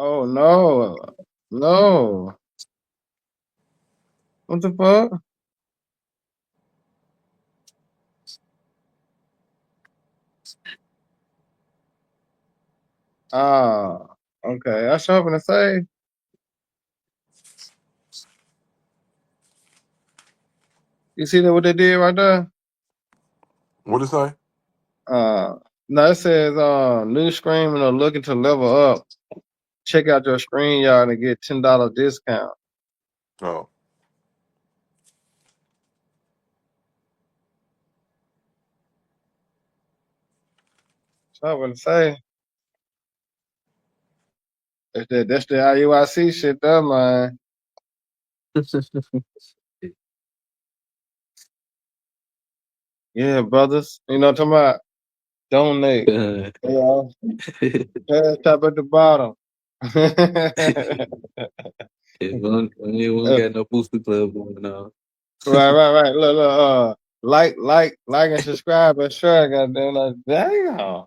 Oh no. No. What the fuck? Ah, okay. I sure gonna say. You see that what they did right there? What it say? Uh no, it says new screen when looking to level up. Check out your screen yard and get $10 discount. Oh, So I gonna say that's the IUIC shit there, man. Yeah, brothers. You know what I'm talking about? Donate. God. Yeah. Cash top at the bottom. We won't Uh, got no booster club going on. right. Look. Like, and subscribe and share. Goddamn, like, damn.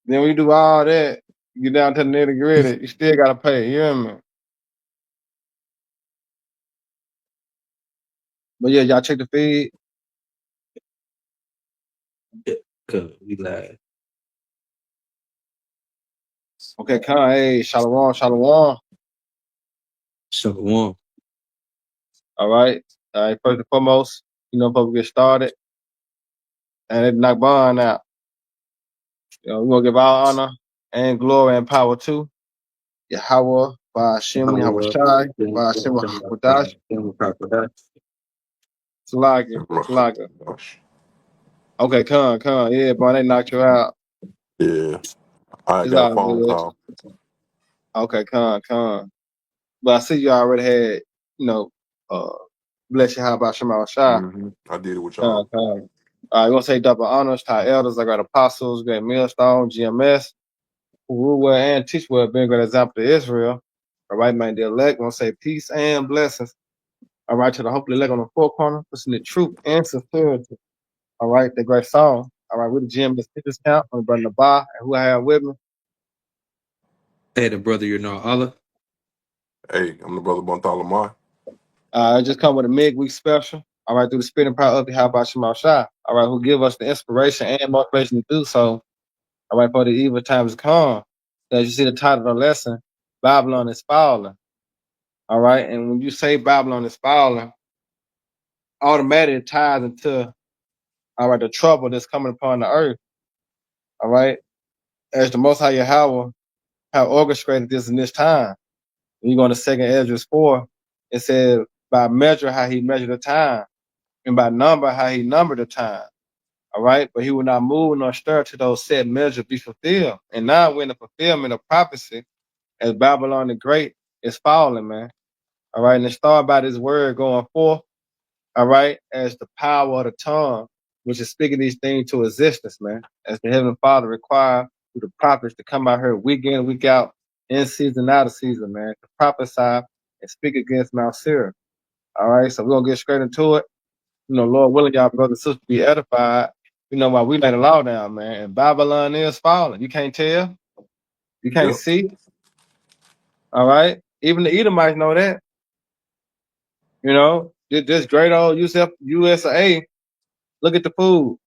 Then we do all that. Get down to the nitty gritty. You still gotta pay. You hear me? But yeah, y'all check the feed. Cause we live. Okay, come. Hey, shalom, shalom. Shalom. All right. All right. First and foremost, before we get started, and it knock bond out. We're gonna give all honor and glory and power to Yahweh, by Hashem, Yahweh Howard, Shai, by Hashem, Wadash, Salaga. gosh. Okay, come. Yeah, boy, they knocked you out. Yeah. I It's got a all phone good. call. Okay, come. But I see you already had, uh, bless you, how about Shema Shai? I did it with Come. y'all. You want to say double honors to our elders. I got apostles, great millstone, GMS, who rule well and teach well, being a great example to Israel. All right, man, the elect, want to say peace and blessings. All right, to the hopefully elect on the four corner, listen to truth and sincerity. All right, the great song. All right, with the GMS tickets count, I'm brother Nabah, and who I have with me. Hey, the brother, you know Allah. Hey, I'm the brother Bontalamai. I just come with a midweek special. All right, through the spitting power of the How about Shema Shai. All right, who give us the inspiration and motivation to do so. All right, for the evil times to come. As you see the title of the lesson, Babylon is falling. All right, and when you say Babylon is falling, automatically it ties into the trouble that's coming upon the earth. All right, as the Most High Yahweh have orchestrated this in this time. When you go to Second Esdras 4, it says by measure how he measured the time, and by number how he numbered the time. All right, but he will not move nor stir to those set measures be fulfilled. And now we're in the fulfillment of prophecy as Babylon the Great is falling, man. All right, and it started by this word going forth, all right, as the power of the tongue, which is speaking these things to existence, man, as the Heavenly Father required through the prophets to come out here week in, week out, in season, out of season, man, to prophesy and speak against Mount Seir. All right, so we're going to get straight into it. Lord willing, y'all brothers and sisters be edified. While we lay the law down, man, and Babylon is falling. You can't tell. You can't Yep. see. All right. Even the Edomites know that. This great old USA. Look at the food.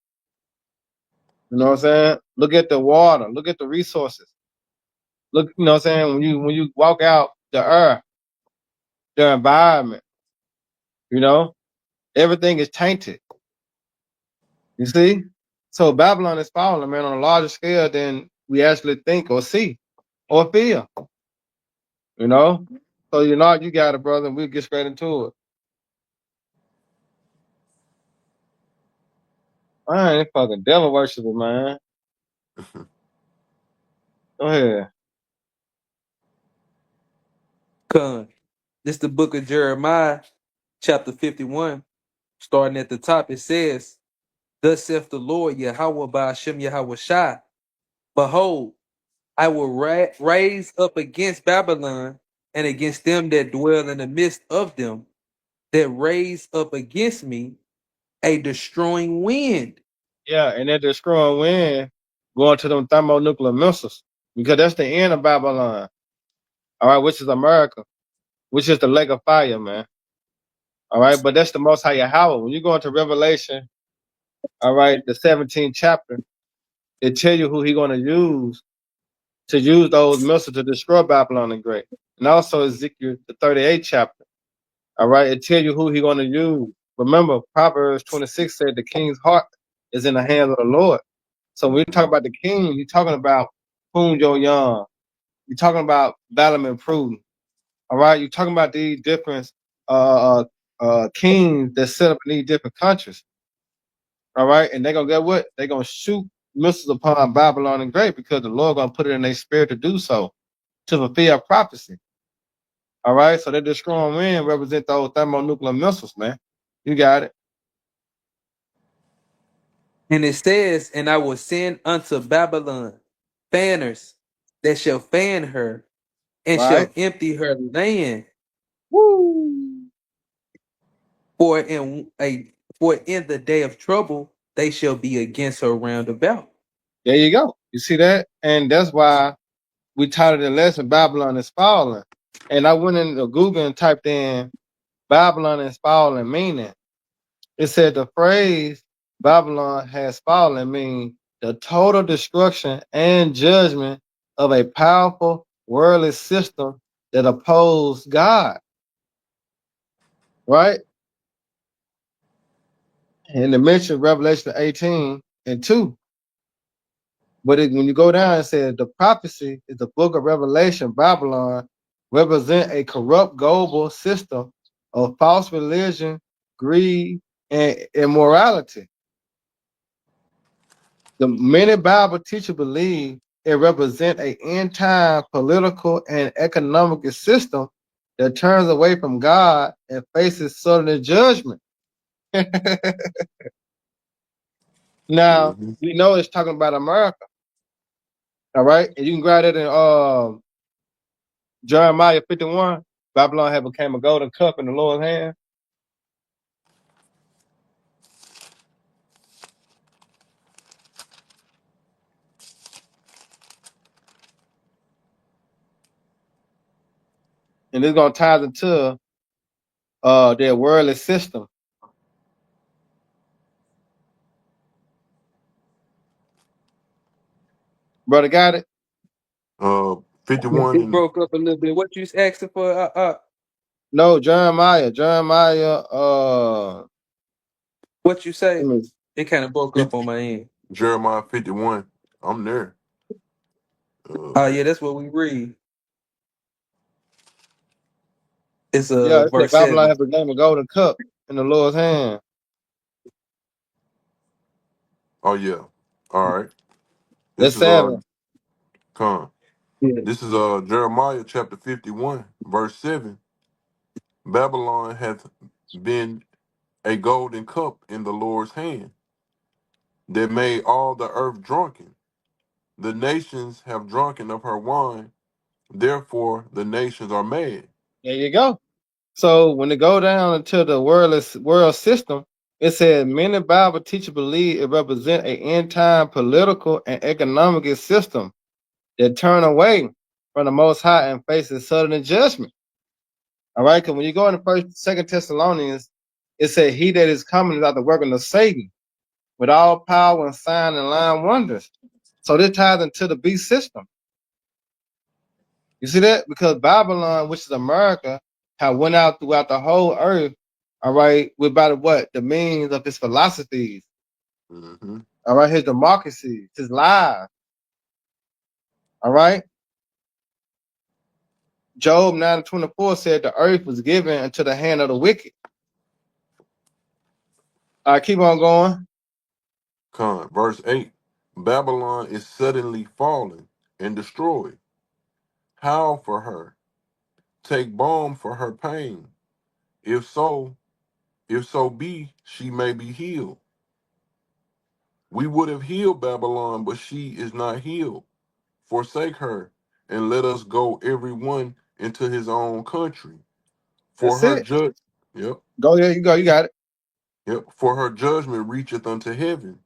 You know what I'm saying? Look at the water. Look at the resources. Look, you know what I'm saying? When you walk out the earth, the environment, everything is tainted. You see? So Babylon is falling, man, on a larger scale than we actually think or see or feel. So you got it, brother. We'll get straight into it. I ain't fucking devil worshiper, man. Go ahead. Con. This the book of Jeremiah, chapter 51. Starting at the top, it says, Thus saith the Lord, Yahweh by Hashem Yahweh Shai. Behold, I will raise up against Babylon and against them that dwell in the midst of them, that raise up against me a destroying wind. Yeah, and that destroying wind going to them thermonuclear missiles. because that's the end of Babylon. All right, which is America, which is the lake of fire, man. All right, but that's the Most High Yahweh. When you go into Revelation, all right, the 17th chapter, it tell you who he going to use those missiles to destroy Babylon the Great. And also Ezekiel, the 38th chapter, all right, it tell you who he going to use. Remember, Proverbs 26 said the king's heart is in the hands of the Lord. So when you talk about the king, you're talking about Poon Jo Young. You're talking about Balaam and Pruden. All right, you're talking about these different kings that set up in these different countries. All right, and they're gonna get what? They're gonna shoot missiles upon Babylon and Great because the Lord gonna put it in their spirit to do so, to fulfill prophecy. All right, so that destroying wind represent those thermonuclear missiles, man. You got it. And it says, and I will send unto Babylon fanners that shall fan her and shall Right? empty her land. Woo! For in the day of trouble they shall be against her round about. There you go. You see that? And that's why we taught the lesson Babylon is falling. And I went into Google and typed in Babylon is falling meaning. It said the phrase Babylon has fallen means the total destruction and judgment of a powerful worldly system that opposed God, right? And it mentioned Revelation 18 and 2. But when you go down, it says the prophecy is the book of Revelation, Babylon, represent a corrupt global system of false religion, greed, and immorality. The many Bible teachers believe it represents an end time political and economic system that turns away from God and faces sudden judgment. Now, Mm-hmm. we know it's talking about America, all right? And you can grab it in Jeremiah 51. Babylon had became a golden cup in the Lord's hand. And it's going to tie into their worldly system. Brother, got it? 51 It and broke up a little bit. What you asking for? No, Jeremiah. What you say? Let me It kind of broke up 50, on my end. Jeremiah 51. I'm there. Oh yeah, that's what we read. It's Yeah, it said verse Babylon 7. had become a golden cup in the Lord's hand. Oh yeah. All right. That's This is 7. con. Yeah. This is Jeremiah chapter 51, verse 7. Babylon hath been a golden cup in the Lord's hand, that made all the earth drunken. The nations have drunken of her wine, therefore the nations are mad. There you go. So when they go down into the world system, it said many Bible teachers believe it represents an end time political and economic system that turn away from the Most High and faces sudden judgment. All right, because when you go into Second Thessalonians, it said, "He that is coming is out the working of Satan with all power and sign and lying wonders." So this ties into the beast system. You see that? Because Babylon, which is America, have went out throughout the whole earth, all right, with about what? The means of his philosophies, Mm-hmm. all right, his democracy, his lies, all right? Job 9:24 said the earth was given into the hand of the wicked. All right, keep on going. Con. Verse 8. Babylon is suddenly fallen and destroyed. Howl for her. Take balm for her pain. If so, if so be, she may be healed. We would have healed Babylon, but she is not healed. Forsake her, and let us go every one into his own country. For That's her it. judge, yep, Go there, you go, you got it. yep. For her judgment reacheth unto heaven,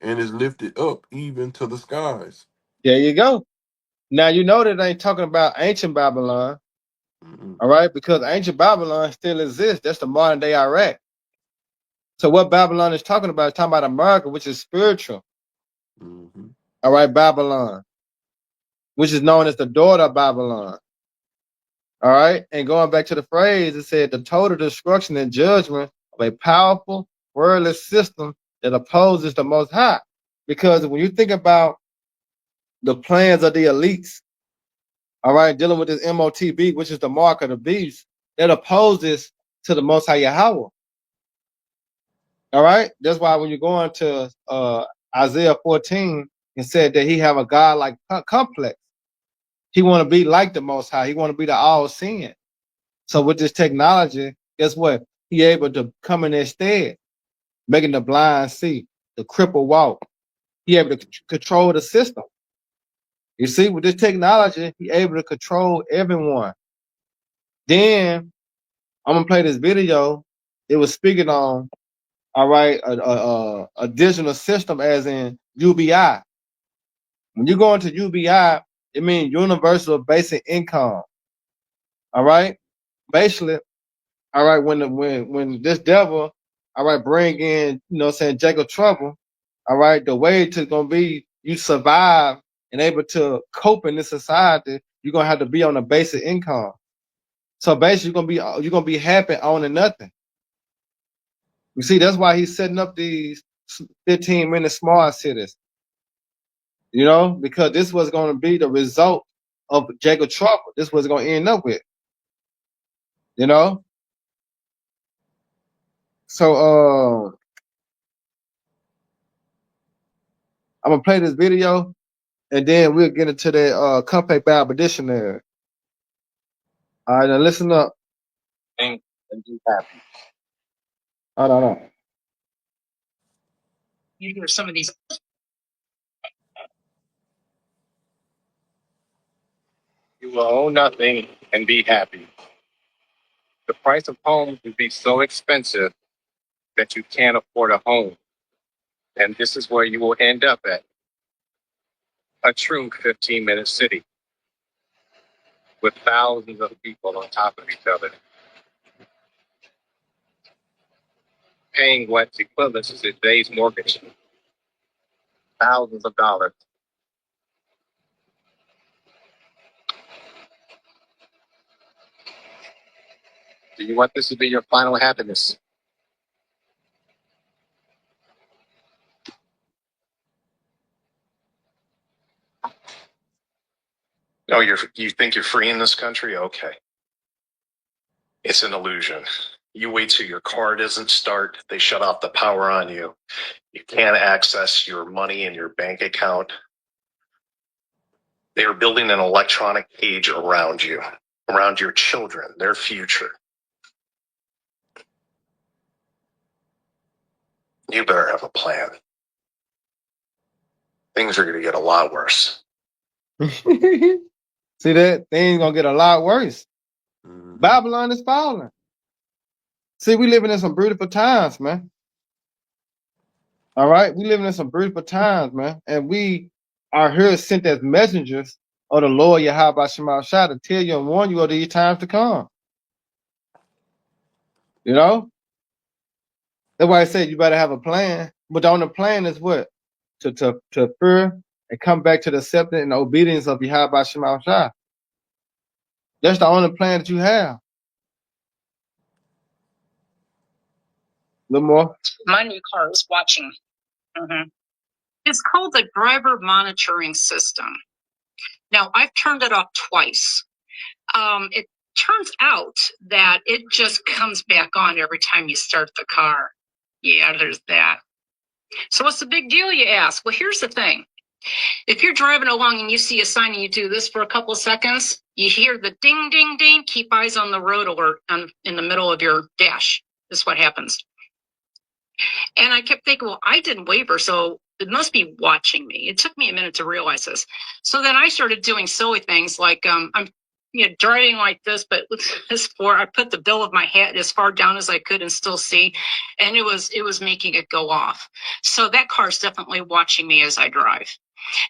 and is lifted up even to the skies. There you go. Now you know that they ain't talking about ancient Babylon, Mm-hmm. all right? Because ancient Babylon still exists. That's the modern day Iraq. So what Babylon is talking about is talking about America, which is spiritual, Mm-hmm. all right? Babylon, which is known as the daughter of Babylon, all right? And going back to the phrase, it said the total destruction and judgment of a powerful worldly system that opposes the Most High. Because when you think about the plans of the elites, all right, dealing with this MOTB, which is the mark of the beast, that opposes to the Most High Yahweh. All right, that's why when you go into Isaiah 14, it said that he have a God-like complex. He want to be like the Most High. He want to be the all-seeing. So with this technology, guess what? He able to come in their stead, making the blind see, the cripple walk. He able to control the system. You see, with this technology, he able to control everyone. Then I'm gonna play this video. It was speaking on, all right, a digital system, as in UBI. When you go into UBI, it means universal basic income. All right, basically, all right. When this devil, all right, bring in, saying Jacob trouble, all right, the way to gonna be you survive and able to cope in this society, you're gonna have to be on a basic income. So basically, you're gonna be happy owning nothing. You see, that's why he's setting up these 15-minute smart cities. Because this was going to be the result of Jacob trouble. This was going to end up with. So I'm gonna play this video, and then we'll get into the Compact Bible Dictionary. All right, now listen up. And be happy. Hold on. You hear some of these. You will own nothing and be happy. The price of homes will be so expensive that you can't afford a home. And this is where you will end up at. A true 15-minute city with thousands of people on top of each other, paying what's equivalent to today's mortgage, thousands of dollars. Do you want this to be your final happiness? No, you think you're free in this country? Okay. It's an illusion. You wait till your car doesn't start, they shut off the power on you. You can't access your money in your bank account. They are building an electronic cage around you, around your children, their future. You better have a plan. Things are going to get a lot worse. See that? Things gonna get a lot worse. Mm-hmm. Babylon is falling. See, we living in some beautiful times, man. All right, we living in some beautiful times, man, and we are here sent as messengers of the Lord Yahweh Shema Shah to tell you and warn you of these times to come. That's why I said you better have a plan. But the only plan is what? To fear and come back to the acceptance and obedience of Yahweh Shema Shah. That's the only plan that you have. A little more. My new car is watching. Mm-hmm. It's called the driver monitoring system. Now, I've turned it off twice. It turns out that it just comes back on every time you start the car. Yeah, there's that. So what's the big deal, you ask? Well, here's the thing. If you're driving along and you see a sign and you do this for a couple of seconds, you hear the ding, ding, ding, keep eyes on the road alert in the middle of your dash. This is what happens. And I kept thinking, well, I didn't waver, so it must be watching me. It took me a minute to realize this. So then I started doing silly things like I'm driving like this, but with this I put the bill of my hat as far down as I could and still see, and it was making it go off. So that car's definitely watching me as I drive.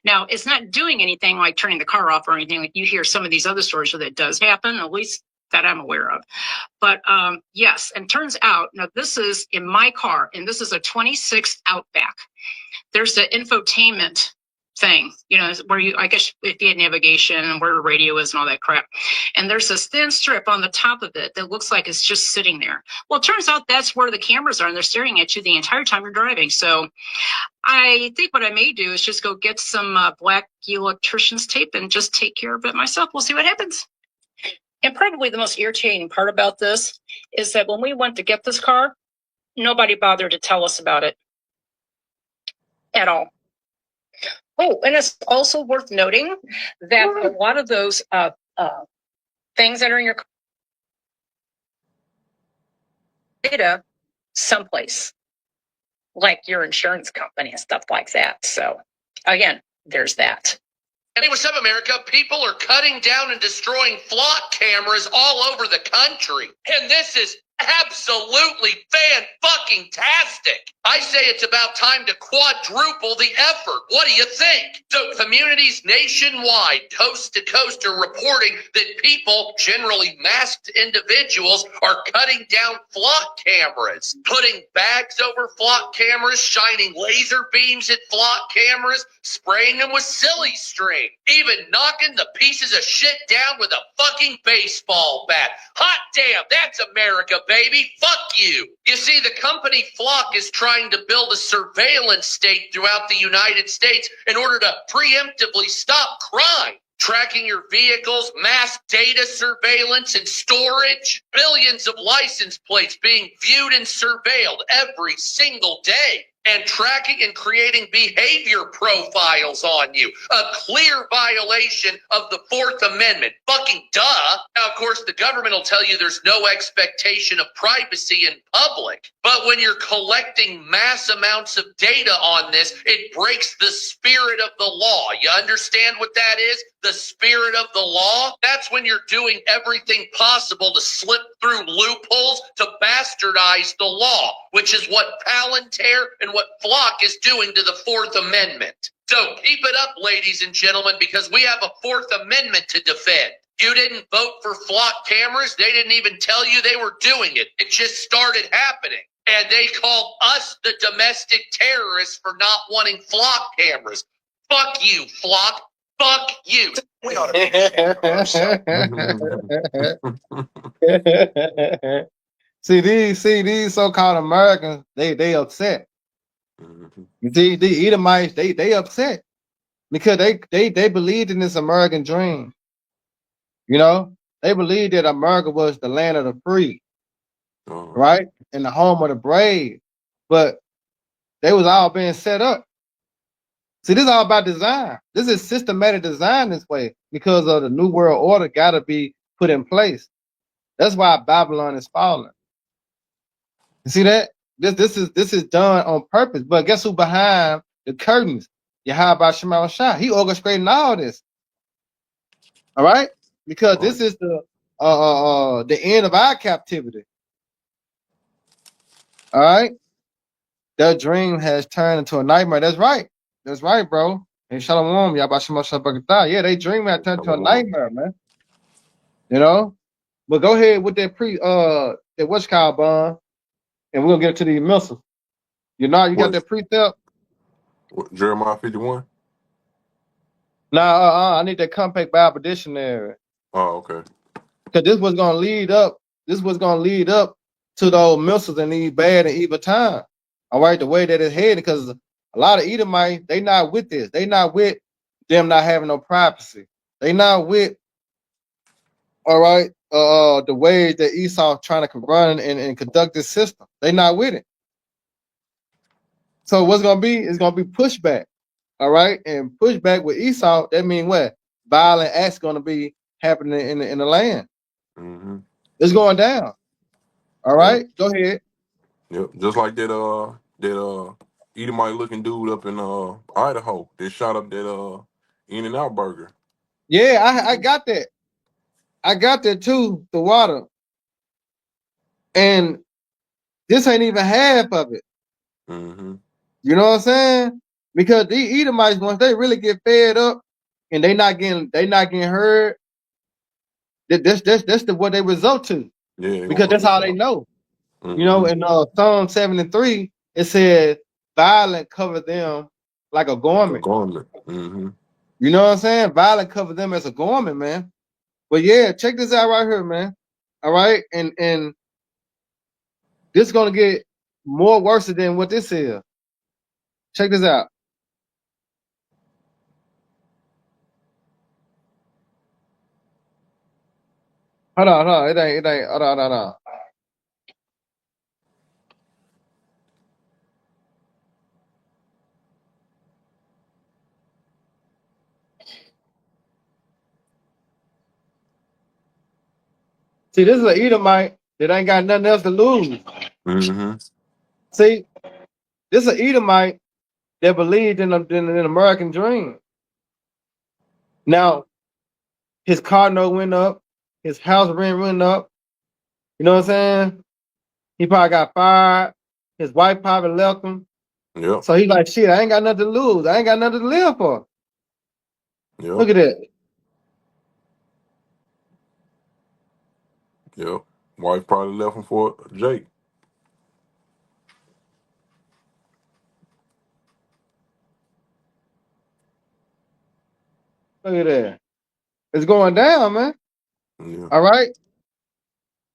Now, it's not doing anything like turning the car off or anything like you hear some of these other stories where that does happen, at least that I'm aware of. But yes, and turns out, now this is in my car, and this is a 26 Outback. There's the infotainment thing, you know, where you, I guess if you had navigation and where the radio is and all that crap. And there's this thin strip on the top of it that looks like it's just sitting there. Well, it turns out that's where the cameras are, and they're staring at you the entire time you're driving. So I think what I may do is just go get some black electrician's tape and just take care of it myself. We'll see what happens. And probably the most irritating part about this is that when we went to get this car, nobody bothered to tell us about it at all. Oh, and it's also worth noting that a lot of those things that are in your data someplace, like your insurance company and stuff like that. So again, there's that. Hey, what's up, America? People are cutting down and destroying flock cameras all over the country. And this is absolutely fan-fucking-tastic. I say it's about time to quadruple the effort. What do you think? So communities nationwide, coast to coast, are reporting that people, generally masked individuals, are cutting down flock cameras, putting bags over flock cameras, shining laser beams at flock cameras, spraying them with silly string, even knocking the pieces of shit down with a fucking baseball bat. Hot damn, that's America, baby. Fuck you. You see, the company Flock is trying to build a surveillance state throughout the United States in order to preemptively stop crime. Tracking your vehicles, mass data surveillance and storage, billions of license plates being viewed and surveilled every single day, and tracking and creating behavior profiles on you. A clear violation of the Fourth Amendment. Fucking duh. Now, of course, the government will tell you there's no expectation of privacy in public. But when you're collecting mass amounts of data on this, it breaks the spirit of the law. You understand what that is? The spirit of the law? That's when you're doing everything possible to slip through loopholes to bastardize the law, which is what Palantir and what Flock is doing to the Fourth Amendment. So keep it up, ladies and gentlemen, because we have a Fourth Amendment to defend. You didn't vote for Flock cameras. They didn't even tell you they were doing it. It just started happening. And they called us the domestic terrorists for not wanting Flock cameras. Fuck you, Flock. Fuck you. We ought to see these so-called Americans, they upset. You see, the Edomites, they upset because they believed in this American dream. You know, they believed that America was the land of the free, right, and the home of the brave. But they was all being set up. See, this is all about design. This is systematic design this way because of the New World Order got to be put in place. That's why Babylon is falling. You see that? This is done on purpose. But guess who behind the curtains? Yahweh Shema Shah. He orchestrating all this. All right? Because this is the end of our captivity. All right? That dream has turned into a nightmare. That's right. That's right, bro. And Shalom, Yahweh Shema Shah Bagatah. Yeah, they dream had turned into a nightmare, man. You know? But go ahead with that that what's called bond, and we're gonna get to the missiles. You know, you got that precept? What, Jeremiah 51? Nah, I need that compact Bible dictionary. Oh, okay. Because this was gonna lead up. This was gonna lead up to those missiles in these bad and evil times. All right, the way that it's headed, because a lot of Edomites, they not with this. They not with them not having no privacy. They not with, all right, the way that Esau trying to run and conduct this system. They not with it. So what's gonna be? It's gonna be pushback. All right, and pushback with Esau. That means what? Violent acts gonna be happening in the land. Mm-hmm. It's going down. All right, go ahead. Yep, just like that Edomite looking dude up in Idaho that shot up that In-N-Out burger. Yeah, I got that. I got that too, the water. And this ain't even half of it. Mm-hmm. You know what I'm saying? Because these Edomites, once they really get fed up and they not getting heard, that's what they result to. Yeah, they gonna Because hunt that's us all they out. know. You know, Mm-hmm. in Psalm 73, it says, violent cover them like a Like a garment. garment. Mm-hmm. You know what I'm saying? Violent cover them as a garment, man. But yeah, check this out right here, man. All right, and this is gonna get more worse than what this is. Check this out. Hold on. It ain't. Hold on. See, this is an Edomite that ain't got nothing else to lose. Mm-hmm. See, this is an Edomite that believed in an American dream. Now, his car note went up, his house rent went up. You know what I'm saying? He probably got fired. His wife probably left him. Yep. So he's like, shit, I ain't got nothing to lose. I ain't got nothing to live for. Yep. Look at that. Yep. Wife probably left him for Jake. Look at that. It's going down, man. Yeah. All right.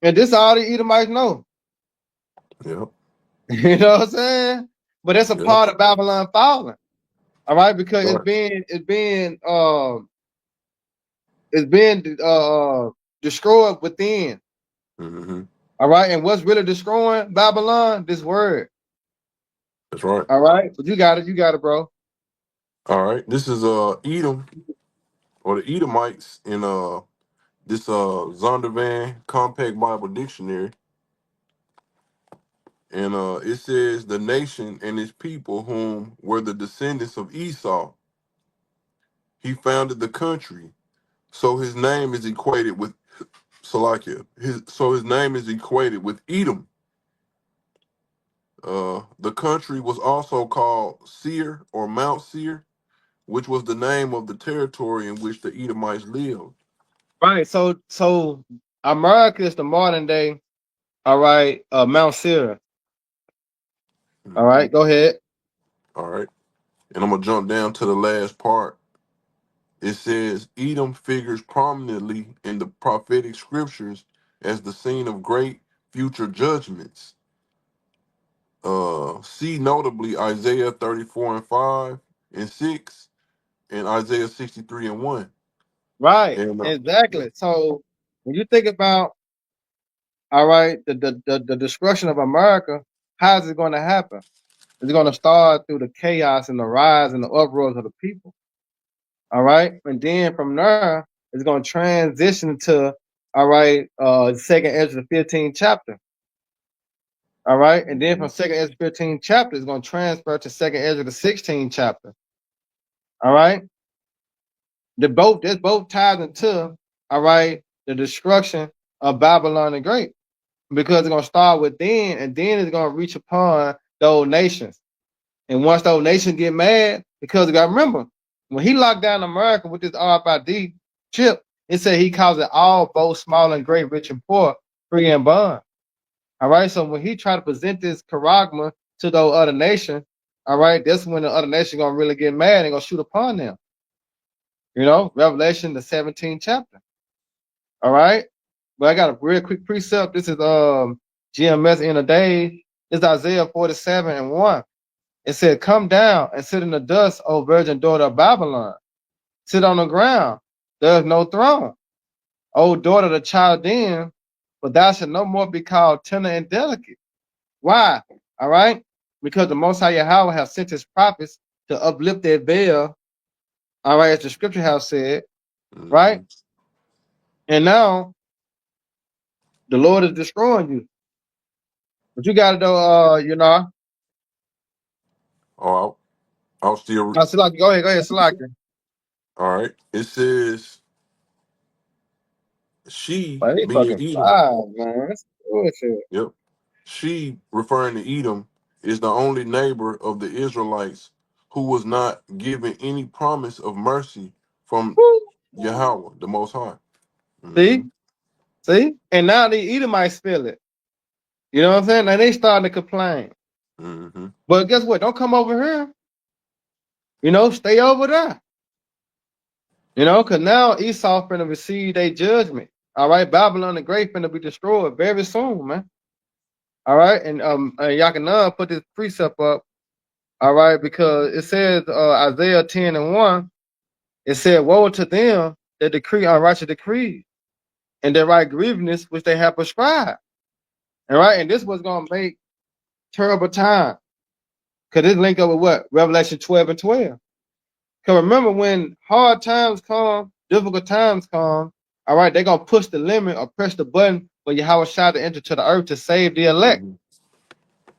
And this all the Edomites know. Yep. You know what I'm saying? But it's a Yep. part of Babylon falling. All right, because Right. it's being destroyed within. Mm-hmm. All right, and what's really destroying Babylon? This word. That's right. All right, but you got it, bro. All right. This is Edom or the Edomites in this Zondervan Compact Bible Dictionary. And it says the nation and its people whom were the descendants of Esau. He founded the country. So his name is equated with Salakia. His name is equated with Edom. The country was also called Seir or Mount Seir, which was the name of the territory in which the Edomites lived. Right. So America is the modern day. All right, Mount Seir. All Mhm. right, go ahead. All right. And I'm going to jump down to the last part. It says Edom figures prominently in the prophetic scriptures as the scene of great future judgments. See notably Isaiah 34 and 5 and 6 and Isaiah 63 and 1. Right, And exactly. So when you think about all right, the destruction of America, how is it going to happen? It's going to start through the chaos and the rise and the uproars of the people. All right, and then from there, it's going to transition to all right, second Ezra the 15th chapter. All right, and then from second Ezra 15th chapter, it's going to transfer to second Ezra the 16th chapter. All right, there's both tied into all right the destruction of Babylon the Great. Because it's gonna start within, and then it's gonna reach upon those nations. And once those nations get mad, because you gotta remember, when he locked down America with this RFID chip, it said he calls it all, both small and great, rich and poor, free and bond. All right. So when he tried to present this charagma to those other nations, all right, that's when the other nation gonna really get mad and gonna shoot upon them. You know, Revelation the 17th chapter. All right. But I got a real quick precept. This is GMS in a day. It's Isaiah 47 and 1. It said, come down and sit in the dust, O virgin daughter of Babylon. Sit on the ground. There is no throne. O daughter of the Chaldean, but thou shalt no more be called tender and delicate. Why? All right? Because the Most High Yahweh have sent his prophets to uplift their veil, all right, as the scripture has said, right? Mhm. And now the Lord is destroying you. But you gotta know, Oh, I'll still. Salaki, go ahead, Salaki. All right. It says she Man, they being fucking Edom. fire, man. That's bullshit. Yep. She, referring to Edom, is the only neighbor of the Israelites who was not given any promise of mercy from Woo. Yahweh, the Most High. See, Mm-hmm. see, and now the Edomites feel it. You know what I'm saying? Now they starting to complain. Mm-hmm. But guess what? Don't come over here. You know, stay over there. You know, because now Esau finna receive their judgment. All right, Babylon the Great finna be destroyed very soon, man. All right, and Yakanan put this precept up. All right, because it says Isaiah 10:1. It said, "Woe to them that decree unrighteous decrees, and that write grievousness which they have prescribed." All right, and this was gonna make terrible time. Cause this link up with what? Revelation 12:12. Cause remember when hard times come, difficult times come, all right, they're gonna push the limit or press the button for Yahweh Shai to enter to the earth to save the elect. Mm-hmm.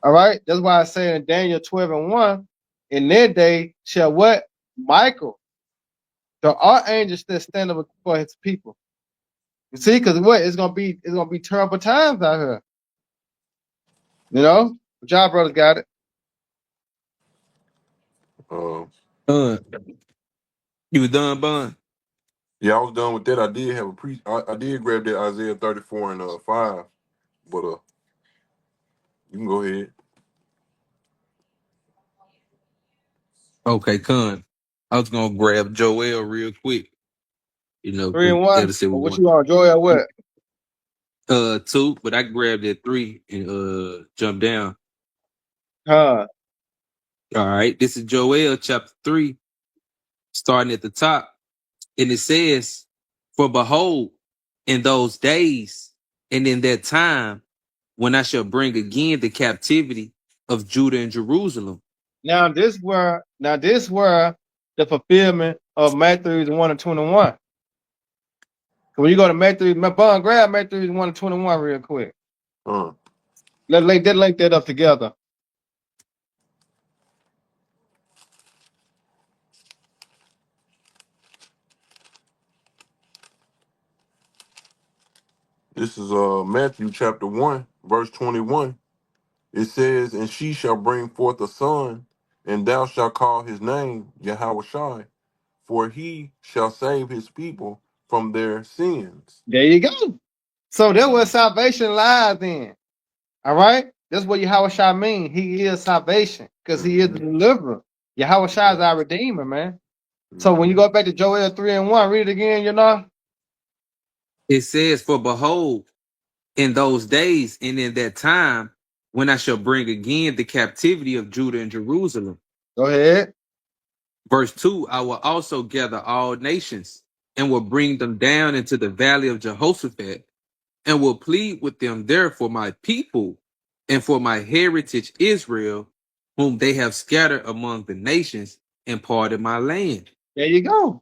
All right. That's why I say in Daniel 12:1, in their day shall what? Michael, the archangel still stand up for his people. You see, because what? It's gonna be terrible times out here. You know? But y'all brothers got it. Uh, You was done, Bun? yeah, I was done with that. I did have I did grab that Isaiah 34 and 5, but you can go ahead. Okay, Con. I was gonna grab Joel real quick. You know, 3 cause and that'll 1. say we Or what want. you want, Joy or what? Two, but I grabbed at 3 and jump down. Huh. All right, this is Joel chapter 3, starting at the top, and it says, "For behold, in those days and in that time, when I shall bring again the captivity of Judah and Jerusalem." Now this where the fulfillment of Matthew 1 and 21. When you go to Matthew, grab Matthew 1 and 21 real quick. Uh, Let's link that up together. this is Matthew chapter 1, verse 21. It says, "And she shall bring forth a son, and thou shalt call his name Yahweh Shai, for he shall save his people from their sins." There you go. So that's where salvation lies in. All right? That's what Yahweh Shai mean. He is salvation because he is the Mm-hmm. deliverer. Yahweh Shai is our redeemer, man. So when you Mm-hmm. go back to Joel 3 and 1, read it again, you know? It says, "For behold, in those days and in that time, when I shall bring again the captivity of Judah and Jerusalem." Go ahead. Verse 2, "I will also gather all nations and will bring them down into the valley of Jehoshaphat and will plead with them there for my people and for my heritage Israel, whom they have scattered among the nations and parted my land." There you go.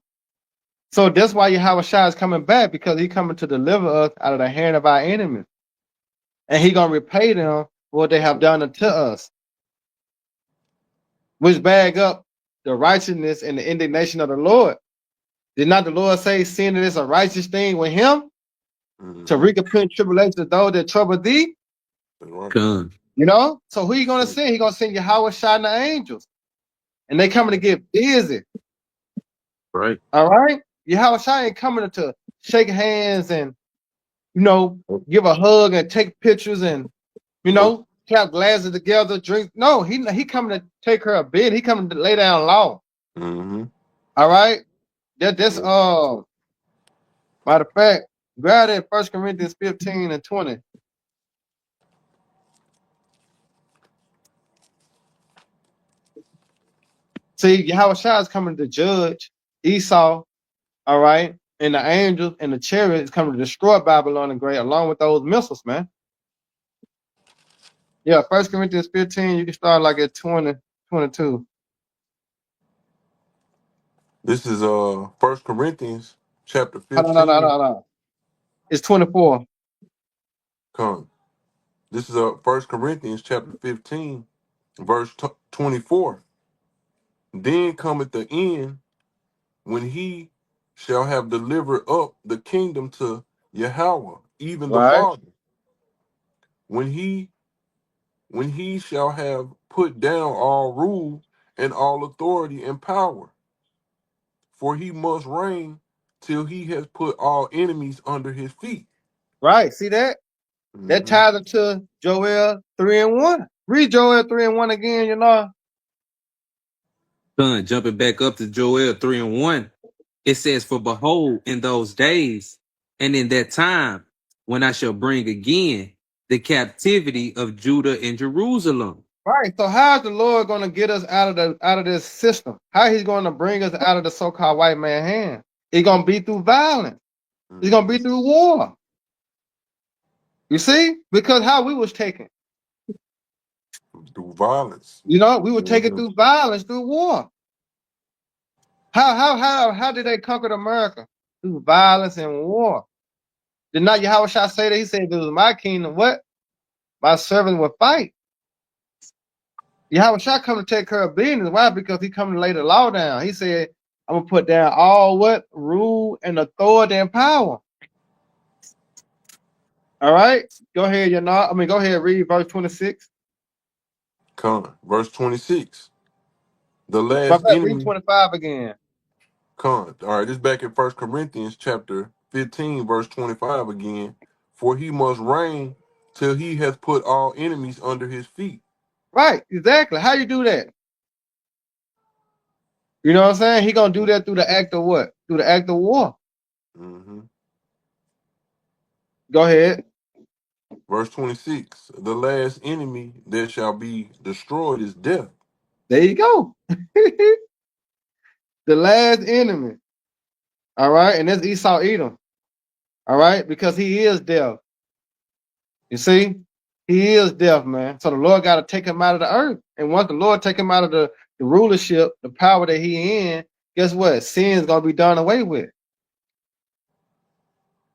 So that's why Yahweh Shai is coming back because he coming to deliver us out of the hand of our enemies. And he going to repay them for what they have done unto us, which bag up the righteousness and the indignation of the Lord. Did not the Lord say sin is a righteous thing with him to Mm-hmm. recompense tribulation to those that trouble thee? That's right. Come. You know? So who you going to send? He going to send Yahweh Shai and the angels. And they coming to get busy. Right. All right? Yahweh Shai ain't coming to shake hands and, you know, give a hug and take pictures and, you Nope. know, clap glasses together, drink. No, he coming to take her a bed. He coming to lay down law. Mm-hmm. All right? That's matter of fact, grab that 1 Corinthians 15 and 20. See, Yahweh Shai is coming to judge Esau, all right, and the angels and the chariot is coming to destroy Babylon the Great along with those missiles, man. Yeah, 1 Corinthians 15, you can start like at 20, 22. This is 1 Corinthians chapter No. 15. It's 24. Come. This is 1 Corinthians chapter 15, verse 24. "Then cometh the end, when he shall have delivered up the kingdom to Yahweh, even the Right? Father, when he shall have put down all rule and all authority and power. For he must reign till he has put all enemies under his feet. Right. See that? That Mm-hmm. ties into Joel 3:1. Read Joel 3:1 again, you know. Son, jumping back up to Joel 3:1, it says, "For behold, in those days and in that time, when I shall bring again the captivity of Judah and Jerusalem." Right. So how is the Lord going to get us out of this system? How he's going to bring us out of the so-called white man hand? It's going to be through violence. It's going to be through war. You see? Because how we was taken. Through violence. You know, we were taken Mm-hmm. through violence, through war. How did they conquer America? Through violence and war. Did not Yahweh Shah say that? He said, if it was my kingdom, what? My servants would fight. Yahweh Shah come to take care of business. Why? Because he come to lay the law down. He said, I'm going to put down all what? Rule and authority and power. All right? Go ahead, go ahead, read verse 26. Verse 26. The My last bad, read enemy. 25 again. All right, this back in 1 Corinthians chapter 15, verse 25 again. For he must reign till he has put all enemies under his feet. Right, exactly. How you do that? You know what I'm saying? He going to do that through the act of what? Through the act of war. Mm-hmm. Go ahead. Verse 26. The last enemy that shall be destroyed is death. There you go. The last enemy. All right, and that's Esau Edom. All right, because he is death. You see, he is death, man. So the Lord got to take him out of the earth. And once the Lord take him out of the rulership, the power that he in, guess what? Sin's gonna be done away with.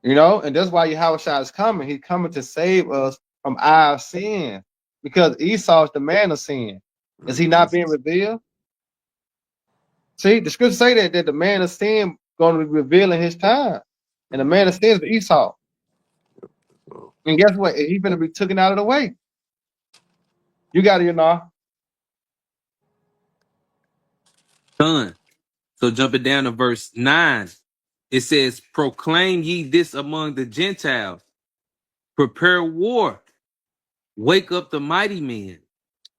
You know, and that's why Yahweh Shah is coming. He's coming to save us from our sin. Because Esau is the man of sin. Is he not being revealed? See, the scriptures say that the man of sin going to be revealed in his time. And the man of sin is Esau. And guess what? He's going to be taken out of the way. You got it, Son. So jumping down to verse 9, it says, "Proclaim ye this among the Gentiles, prepare war, wake up the mighty men,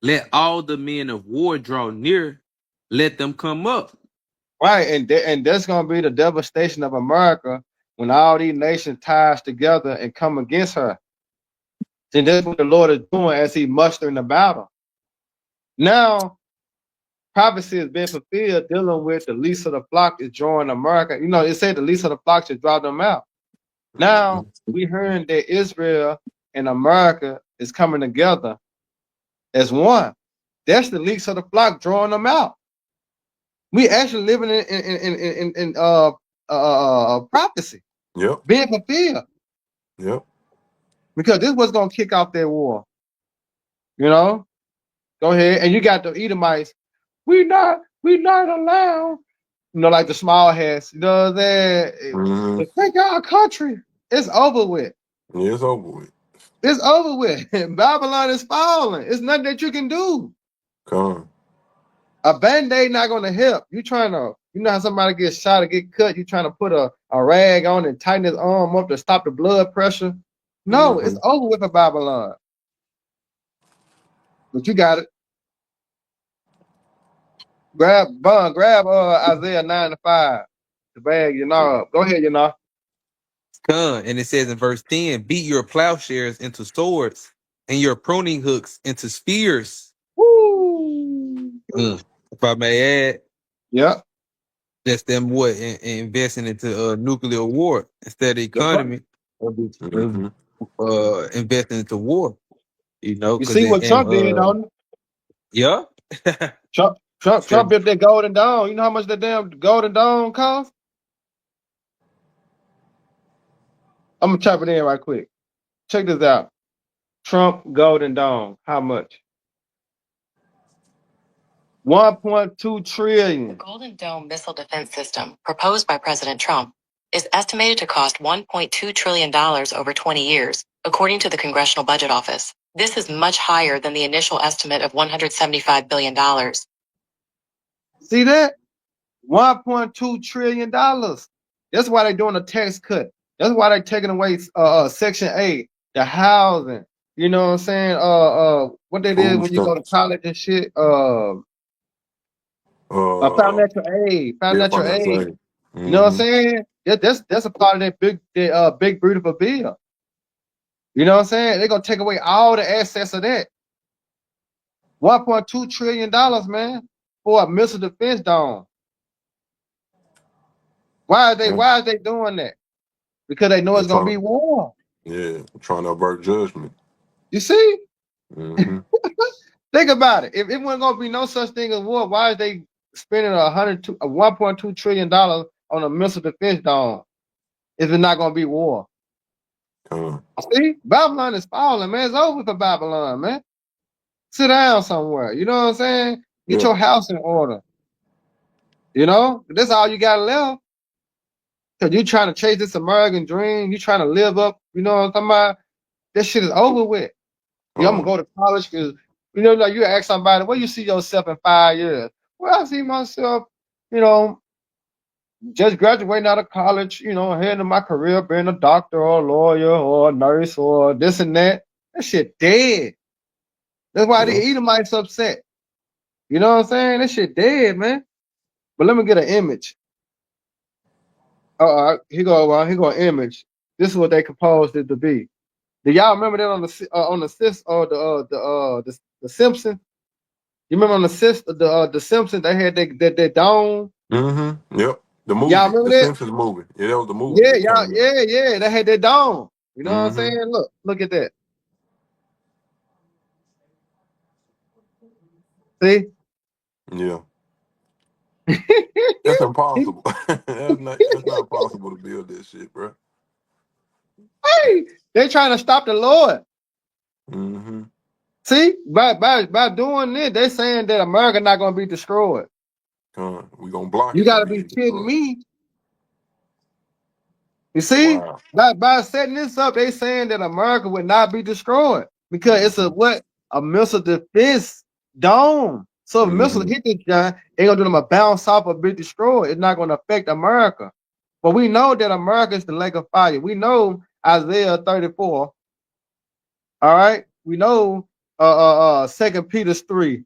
let all the men of war draw near, let them come up." Right, and that's going to be the devastation of America when all these nations ties together and come against her. And that's what the Lord is doing as he mustering the battle. Now, prophecy has been fulfilled dealing with the least of the flock is drawing America. You know, it said the least of the flock should draw them out. Now, we hearing that Israel and America is coming together as one. That's the least of the flock drawing them out. We actually living in prophecy. Yep. Being fulfilled. Yep. Because this was gonna kick off that war. You know? Go ahead. And you got the Edomites. We not allowed. You know, like the small hats. You know that Mm-hmm. take our country. It's over with. Yeah, it's over with. It's over with. Babylon is falling. It's nothing that you can do. A band-aid not gonna help. You trying to, you know how somebody gets shot or get cut, you trying to put a rag on and tighten his arm up to stop the blood pressure. No, it's over with for Babylon. But you got it. Grab Isaiah 9:5. The bag, Go ahead, And it says in verse 10, "Beat your plowshares into swords and your pruning hooks into spears." Woo! If I may add, Yep. that's them what investing into nuclear war instead of the economy, investing into war. You know, You because see what Trump did, don't you? yeah, Trump built that Golden Dome. You know how much that damn Golden Dome cost? I'm gonna type it in right quick. Check this out. Trump Golden Dome. How much? 1.2 trillion. The Golden Dome missile defense system, proposed by President Trump, is estimated to cost $1.2 trillion over 20 years, according to the Congressional Budget Office. This is much higher than the initial estimate of $175 billion. See that? $1.2 trillion. That's why they're doing a tax cut. That's why they're taking away Section 8, the housing. You know what I'm saying? What they did Food when you go to stamps. college and shit. Uh, Financial aid, yeah, financial financial aid. aid. You know what I'm Mm-hmm. saying? That's a part of that big beautiful bill. You know what I'm saying? They're gonna take away all the assets of that. $1.2 trillion, man, for a missile defense dome. Why are they doing that? Because they know They're it's gonna trying be to, war. yeah, trying to avert judgment. You see? Mm-hmm. Think about it. If it wasn't gonna be no such thing as war, why is they spending $1.2 trillion on a missile defense dome if it's not gonna be war? See, Babylon is falling, man. It's over for Babylon, man. Sit down somewhere. You know what I'm saying? Get Yeah. your house in order. You know, that's all you got left. Cause you trying to chase this American dream. You trying to live up. You know what I'm talking about? This shit is over with. Yeah, I'm gonna go to college because like you ask somebody, where you see yourself in 5 years? Well, I see myself, you know, just graduating out of college, heading to my career, being a doctor or a lawyer or a nurse or this and that. That shit dead. That's why Yeah. the Edomites upset. You know what I'm saying? That shit dead, man. But let me get an image. He go an image. This is what they composed it to be. Do y'all remember that on the sis or the Simpsons? You remember on the Simpsons they had that dome. Mm-hmm. Yep. The Y'all movie, remember the that? Simpsons movie. Yeah, that was the movie Yeah, that y'all, came out. yeah. They had that dome. You know what I'm Mm-hmm. saying? Look at that. See? Yeah. That's impossible. That's not possible to build this shit, bro. Hey, they trying to stop the Lord. Mm-hmm. See, by doing this, they saying that America not gonna be destroyed. We gonna block You it from gotta be being kidding destroyed. me. You see, Wow. by setting this up, they saying that America would not be destroyed because it's Mm-hmm. a missile defense dome. So if missile Mm-hmm. hit this guy, they gonna do them a bounce off or be destroyed. It's not gonna affect America. But we know that America is the lake of fire. We know Isaiah 34. All right. We know 2 Peter 3.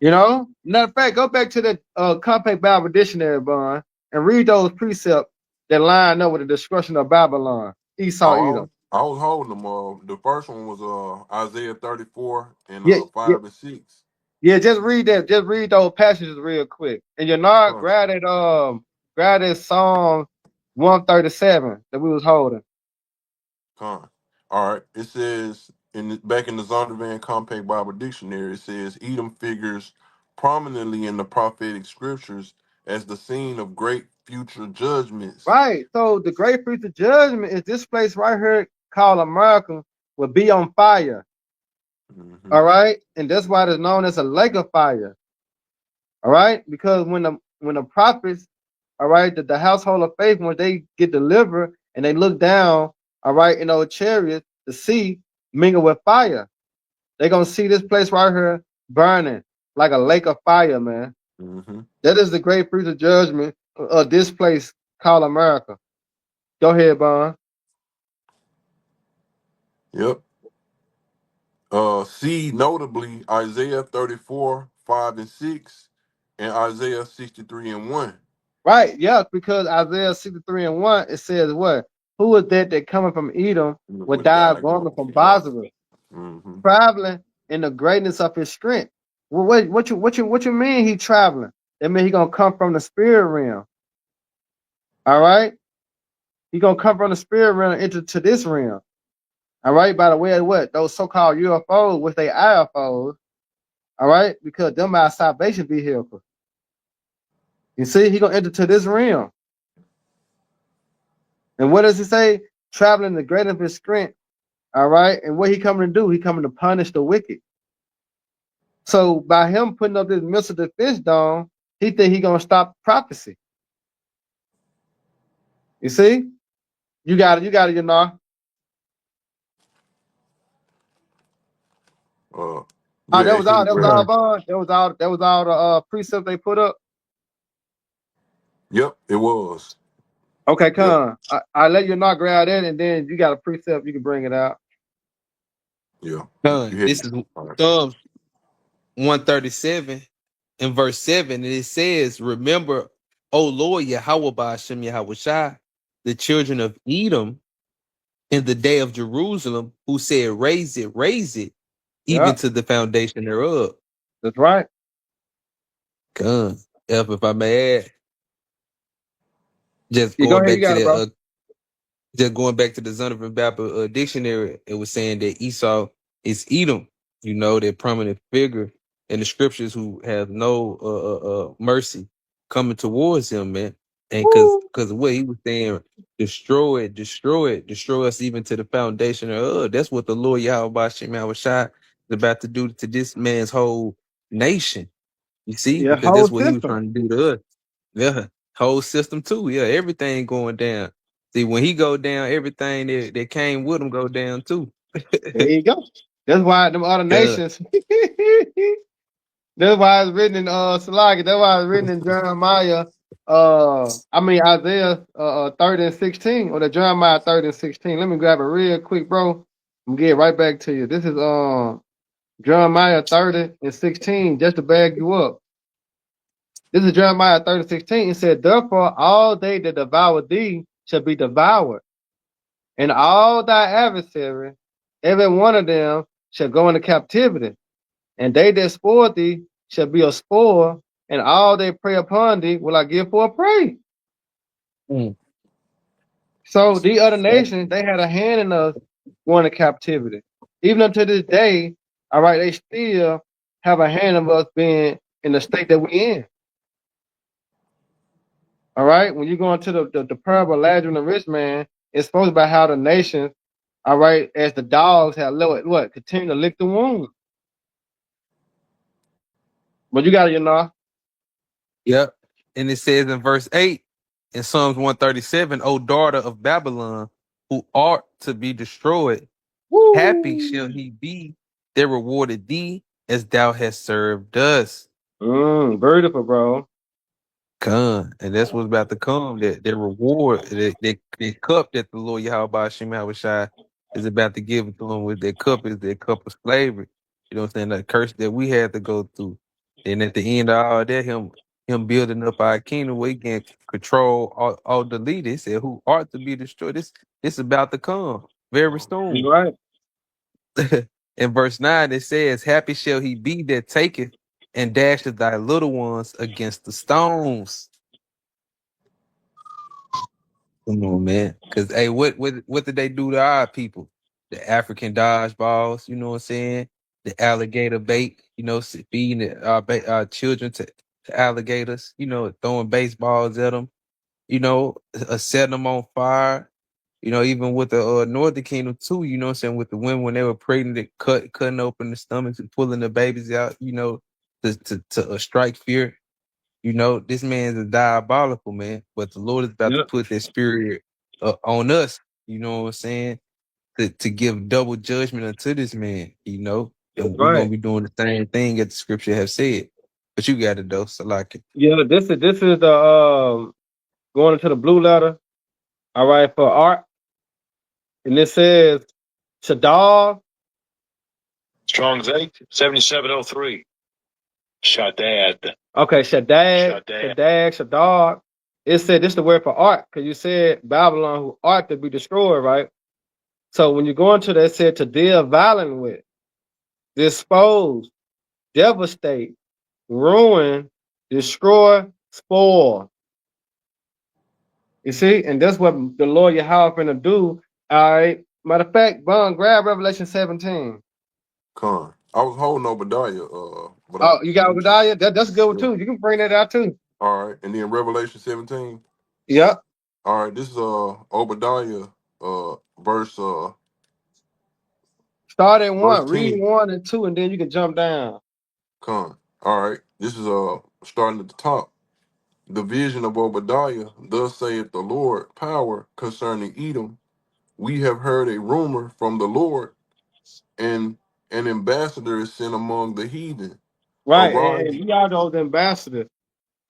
Matter of fact, go back to the Compact Bible Dictionary, Bond, and read those precepts that line up with the destruction of Babylon, Esau, Edom. I was holding them. The first one was Isaiah 34 and Yeah, yeah, 5 and 6. yeah. Just read that. Just read those passages real quick. And you're not Con, grab that Psalm 137 that we was holding. con. All right. It says back in the Zondervan Compact Bible Dictionary, it says Edom figures prominently in the prophetic scriptures as the scene of great future judgments. Right. So the great future judgment is this place right here called America will be on fire. Mm-hmm. All right. And that's why it's known as a lake of fire. All right. Because when the prophets, all right, the household of faith, when they get delivered and they look down, all right, in those chariots, the sea mingle with fire. They're gonna see this place right here burning like a lake of fire, man. Mm-hmm. That is the great future judgment of this place called America. Go ahead, Bon. Yep. See notably Isaiah 34, 5 and 6, and Isaiah 63 and 1. Right, yeah, because Isaiah 63 and 1, it says what? Who is that coming from Edom with With thy thy garment going from from Boston. Bozrah, Mm-hmm. traveling in the greatness of his strength? Well, what you mean he traveling? That mean he gonna come from the spirit realm. All right? He gonna come from the spirit realm into this realm. All right, by the way of what? Those so-called UFOs, which they IFOs, all right, because them are salvation vehicles. You see, he gonna enter to this realm. And what does he say? Traveling the greatness of his strength. All right. And what he coming to do? He coming to punish the wicked. So by him putting up this missile defense dome, he think he gonna stop prophecy. You see? You got it, Uh, Oh, Yeah, he that was all bond. That was all the precept they put up. Yep, it was. Okay, Yep. come. I let you not grab that, and then you got a precept. You can bring it out. Yeah. You Con, hit. this is All right. Psalms 137 in verse 7, and it says, "Remember, O Lord Yahweh Ba'ashem Yahweh Shai, the children of Edom in the day of Jerusalem, who said, raise it, Yeah, even to the foundation thereof." that's right. Con, if I may add, just You go going ahead. You back to got it, bro. the just going back to the Zondervan Baptist dictionary, it was saying that Esau is Edom, that prominent figure in the scriptures who have no mercy coming towards him, man. And Woo. because of what he was saying, destroy us even to the foundation of that's what the Lord Yahweh Shem Shai is about to do to this man's whole nation. You see, Yeah, because whole that's what he was system. trying to do to us. Yeah, whole system too. Yeah, everything going down. See, when he go down, everything that came with him go down too. There you go. That's why them other Yeah. nations. That's why it's written in Salaki. That's why it's written in Jeremiah. I mean Isaiah 30 and 16, or the Jeremiah 30 and 16. Let me grab it real quick, bro. I'm get right back to you. This is Jeremiah 30 and 16, just to bag you up. This is Jeremiah 30 and 16. It said, "Therefore all they that devour thee shall be devoured, and all thy adversaries, every one of them shall go into captivity. And they that spoil thee shall be a spoil, and all they prey upon thee will I give for a prey." Mm. So the other nations, they had a hand in us going to captivity. Even unto this day, all right, they still have a hand of us being in the state that we're in. All right, when you go into the parable of Lazarus and the rich man, it's supposed about how the nations, all right, as the dogs have what continue to lick the wound. But you got it, Yep. And it says in verse 8 in Psalms 137, "O daughter of Babylon, who art to be destroyed, happy shall Woo! he be that rewarded thee as thou hast served us." Beautiful, bro. Come. And that's what's about to come. That reward, that cup that the Lord Yahweh Shema Shai is about to give to him with that cup is that cup of slavery. You know what I'm saying? That curse that we had to go through. And at the end of all that, him building up our kingdom where he can control all the leaders. He said, who art to be destroyed. This about to come very You soon. right. In verse 9, it says, "Happy shall he be that taketh and dasheth thy little ones against the stones." Come on, man. Because hey, what did they do to our people? The African dodgeballs, you know what I'm saying? The alligator bait, feeding our children to alligators, throwing baseballs at them, setting them on fire. Even with the Northern Kingdom too, you know what I'm saying? With the women when they were pregnant, they cutting open the stomachs and pulling the babies out, to strike fear. This man's a diabolical man, but the Lord is about to Yep. put that spirit on us. You know what I'm saying? To give double judgment unto this man. That's And we're gonna right. be doing the same thing that the scripture have said. But you got it though, so like it. Yeah, this is the going into the blue letter. All right, for art, and it says Shadar. Strong's 87703. Shaddad. Okay, Shadar. It said this is the word for art because you said Babylon who art to be destroyed, right? So when you go into that, it said to deal violent with, dispose, devastate, ruin, destroy, spoil. You see, and that's what the Lord Yahweh finna do. All right. Matter of fact, Bun, grab Revelation 17. Con. I was holding Obadiah, but Oh, you got we just Obadiah? That's good one yeah. too. You can bring that out too. All right, and then Revelation 17. Yep. All right, this is Obadiah verse Start at verse one, read 10. 1 and 2, and then you can jump down. Con. All right, this is starting at the top. The vision of Obadiah. Thus saith the Lord, power concerning Edom. We have heard a rumor from the Lord, and an ambassador is sent among the heathen. Right, and Arise. we are those ambassadors.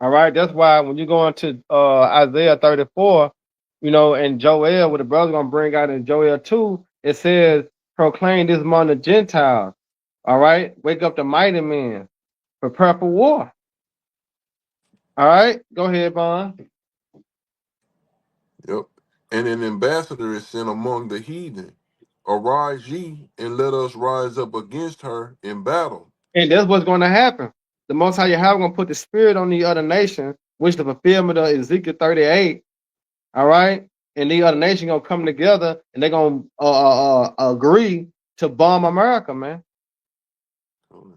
All right, that's why when you go into Isaiah 34, you know, and Joel, what the brother's gonna bring out in Joel 2, it says, proclaim this among the Gentiles. All right, wake up the mighty men, prepare for war. All right, go ahead, Bond. Yep. And an ambassador is sent among the heathen. Arise ye, and let us rise up against her in battle. And that's what's going to happen. The Most High Yahweh going to put the spirit on the other nation, which the fulfillment of Ezekiel 38. All right, and the other nation gonna come together and they're gonna agree to bomb America, man.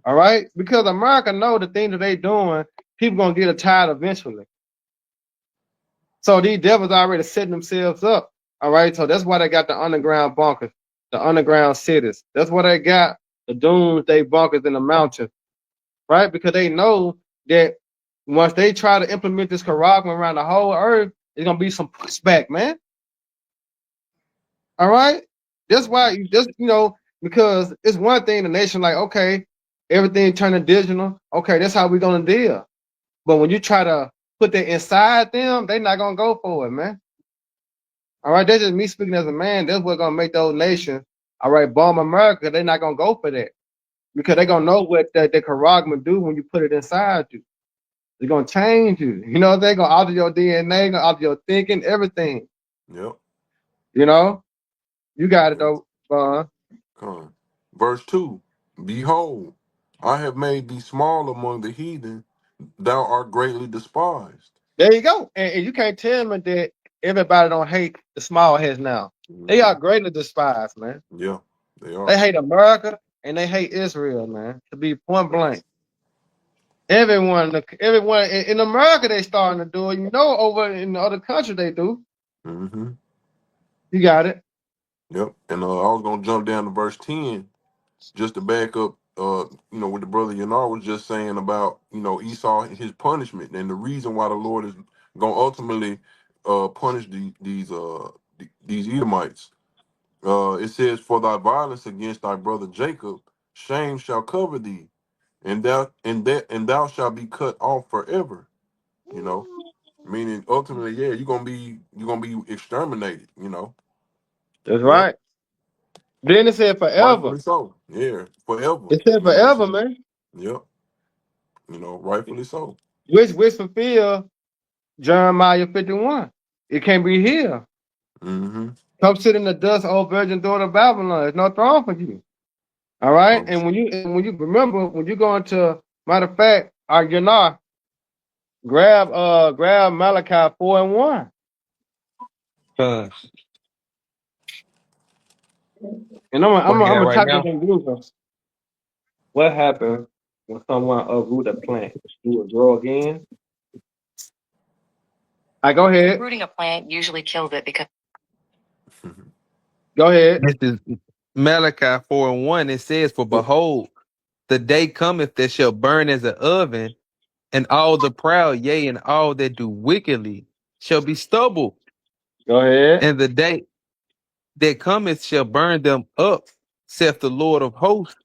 All right, because America know the thing that they doing, people gonna get tired eventually. So these devils already setting themselves up. All right, so that's why they got the underground bunkers, the underground cities. That's why they got the doomsday bunkers in the mountains, right? Because they know that once they try to implement this Quran around the whole earth, there's gonna be some pushback, man. All right. That's why you just, you know, because it's one thing the nation like, okay, everything turning digital. Okay, that's how we're gonna deal. But when you try to put that inside them, they're not gonna go for it, man. All right, that's just me speaking as a man. That's what's gonna make those nations, all right, bomb America. They're not gonna go for that because they're gonna know what the Quran do when you put it inside you. They're gonna change you. You know, they're gonna alter your DNA, gonna alter your thinking, everything. Yep. You know, you got it Yep. though, Vaughn. Come. Verse 2. Behold, I have made thee small among the heathen, thou art greatly despised. There you go. And you can't tell me that everybody don't hate the small heads now. They are greatly despised, man. Yeah, they They are. hate America and they hate Israel, man. To be point blank. Everyone in America they starting to do it. You know, over in the other country they do. Mm-hmm. You got it. Yep. And I was gonna jump down to verse 10 just to back up what the brother Yanar was just saying about, Esau and his punishment and the reason why the Lord is gonna ultimately punish these Edomites. It says, for thy violence against thy brother Jacob, shame shall cover thee, and thou shalt be cut off forever. You know, meaning ultimately, yeah, you're gonna be exterminated. That's Yep, right. Then it said forever. rightfully so. Yeah, forever. It said You know what I'm forever, saying? man. Yep, rightfully so. Which fulfill Jeremiah 51. It can't be here. Mm-hmm. Come sit in the dust, old virgin daughter of Babylon. There's no throne for you. All right, Um, and when you remember when you go into matter of fact, Arjuna, grab Malachi 4:1, Con. and Want to get I'm that gonna right type it now? in Google. What happens when someone uproot a plant? Do it grow again? I go ahead, Uprooting a plant usually kills it because go ahead, This is Malachi 4:1. It says, for behold, the day cometh that shall burn as an oven, and all the proud, yea, and all that do wickedly shall be stubble. go ahead, And the day that cometh shall burn them up, saith the Lord of hosts,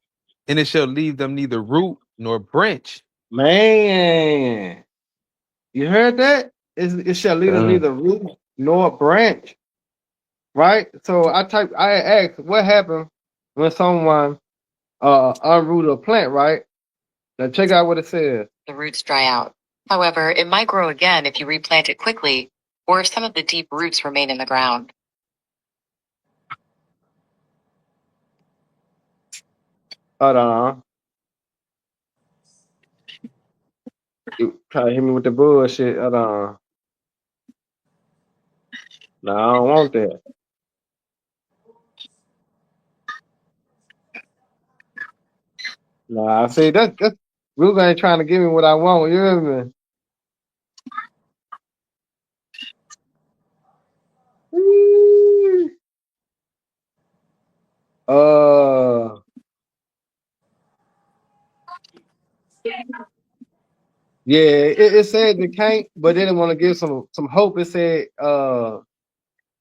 and it shall leave them neither root nor branch. man. You heard that? It shall lead us neither root nor branch. Right? So I asked, what happened when someone unrooted a plant? Right? Now check out what it says. the roots dry out. However, it might grow again if you replant it quickly or if some of the deep roots remain in the ground. Hold on. You try to hit me with the bullshit. Hold on. No, I don't want that. Nah, see that's Ruger ain't trying to give me what I want. You hear me? Woo. Yeah, it said they can't, but they didn't want to give some hope. It said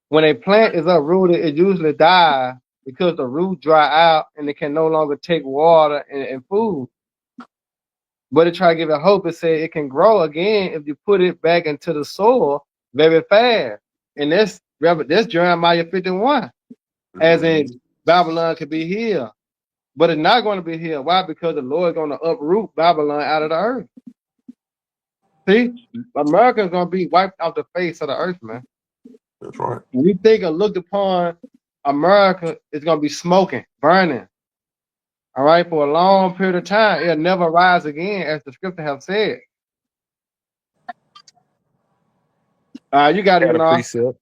when a plant is uprooted, it usually dies because the root dry out and it can no longer take water and food. But it try to give it hope. It said it can grow again if you put it back into the soil very fast. And that's Jeremiah 51, as Mm-hmm. in Babylon could be healed. But it's not going to be healed. Why? Because the Lord is going to uproot Babylon out of the earth. See, America is going to be wiped off the face of the earth, man. That's right. When you think and look upon America, it's going to be smoking, burning. All right, for a long period of time, it'll never rise again, as the scripture have said. You got it, Got you a know. precept.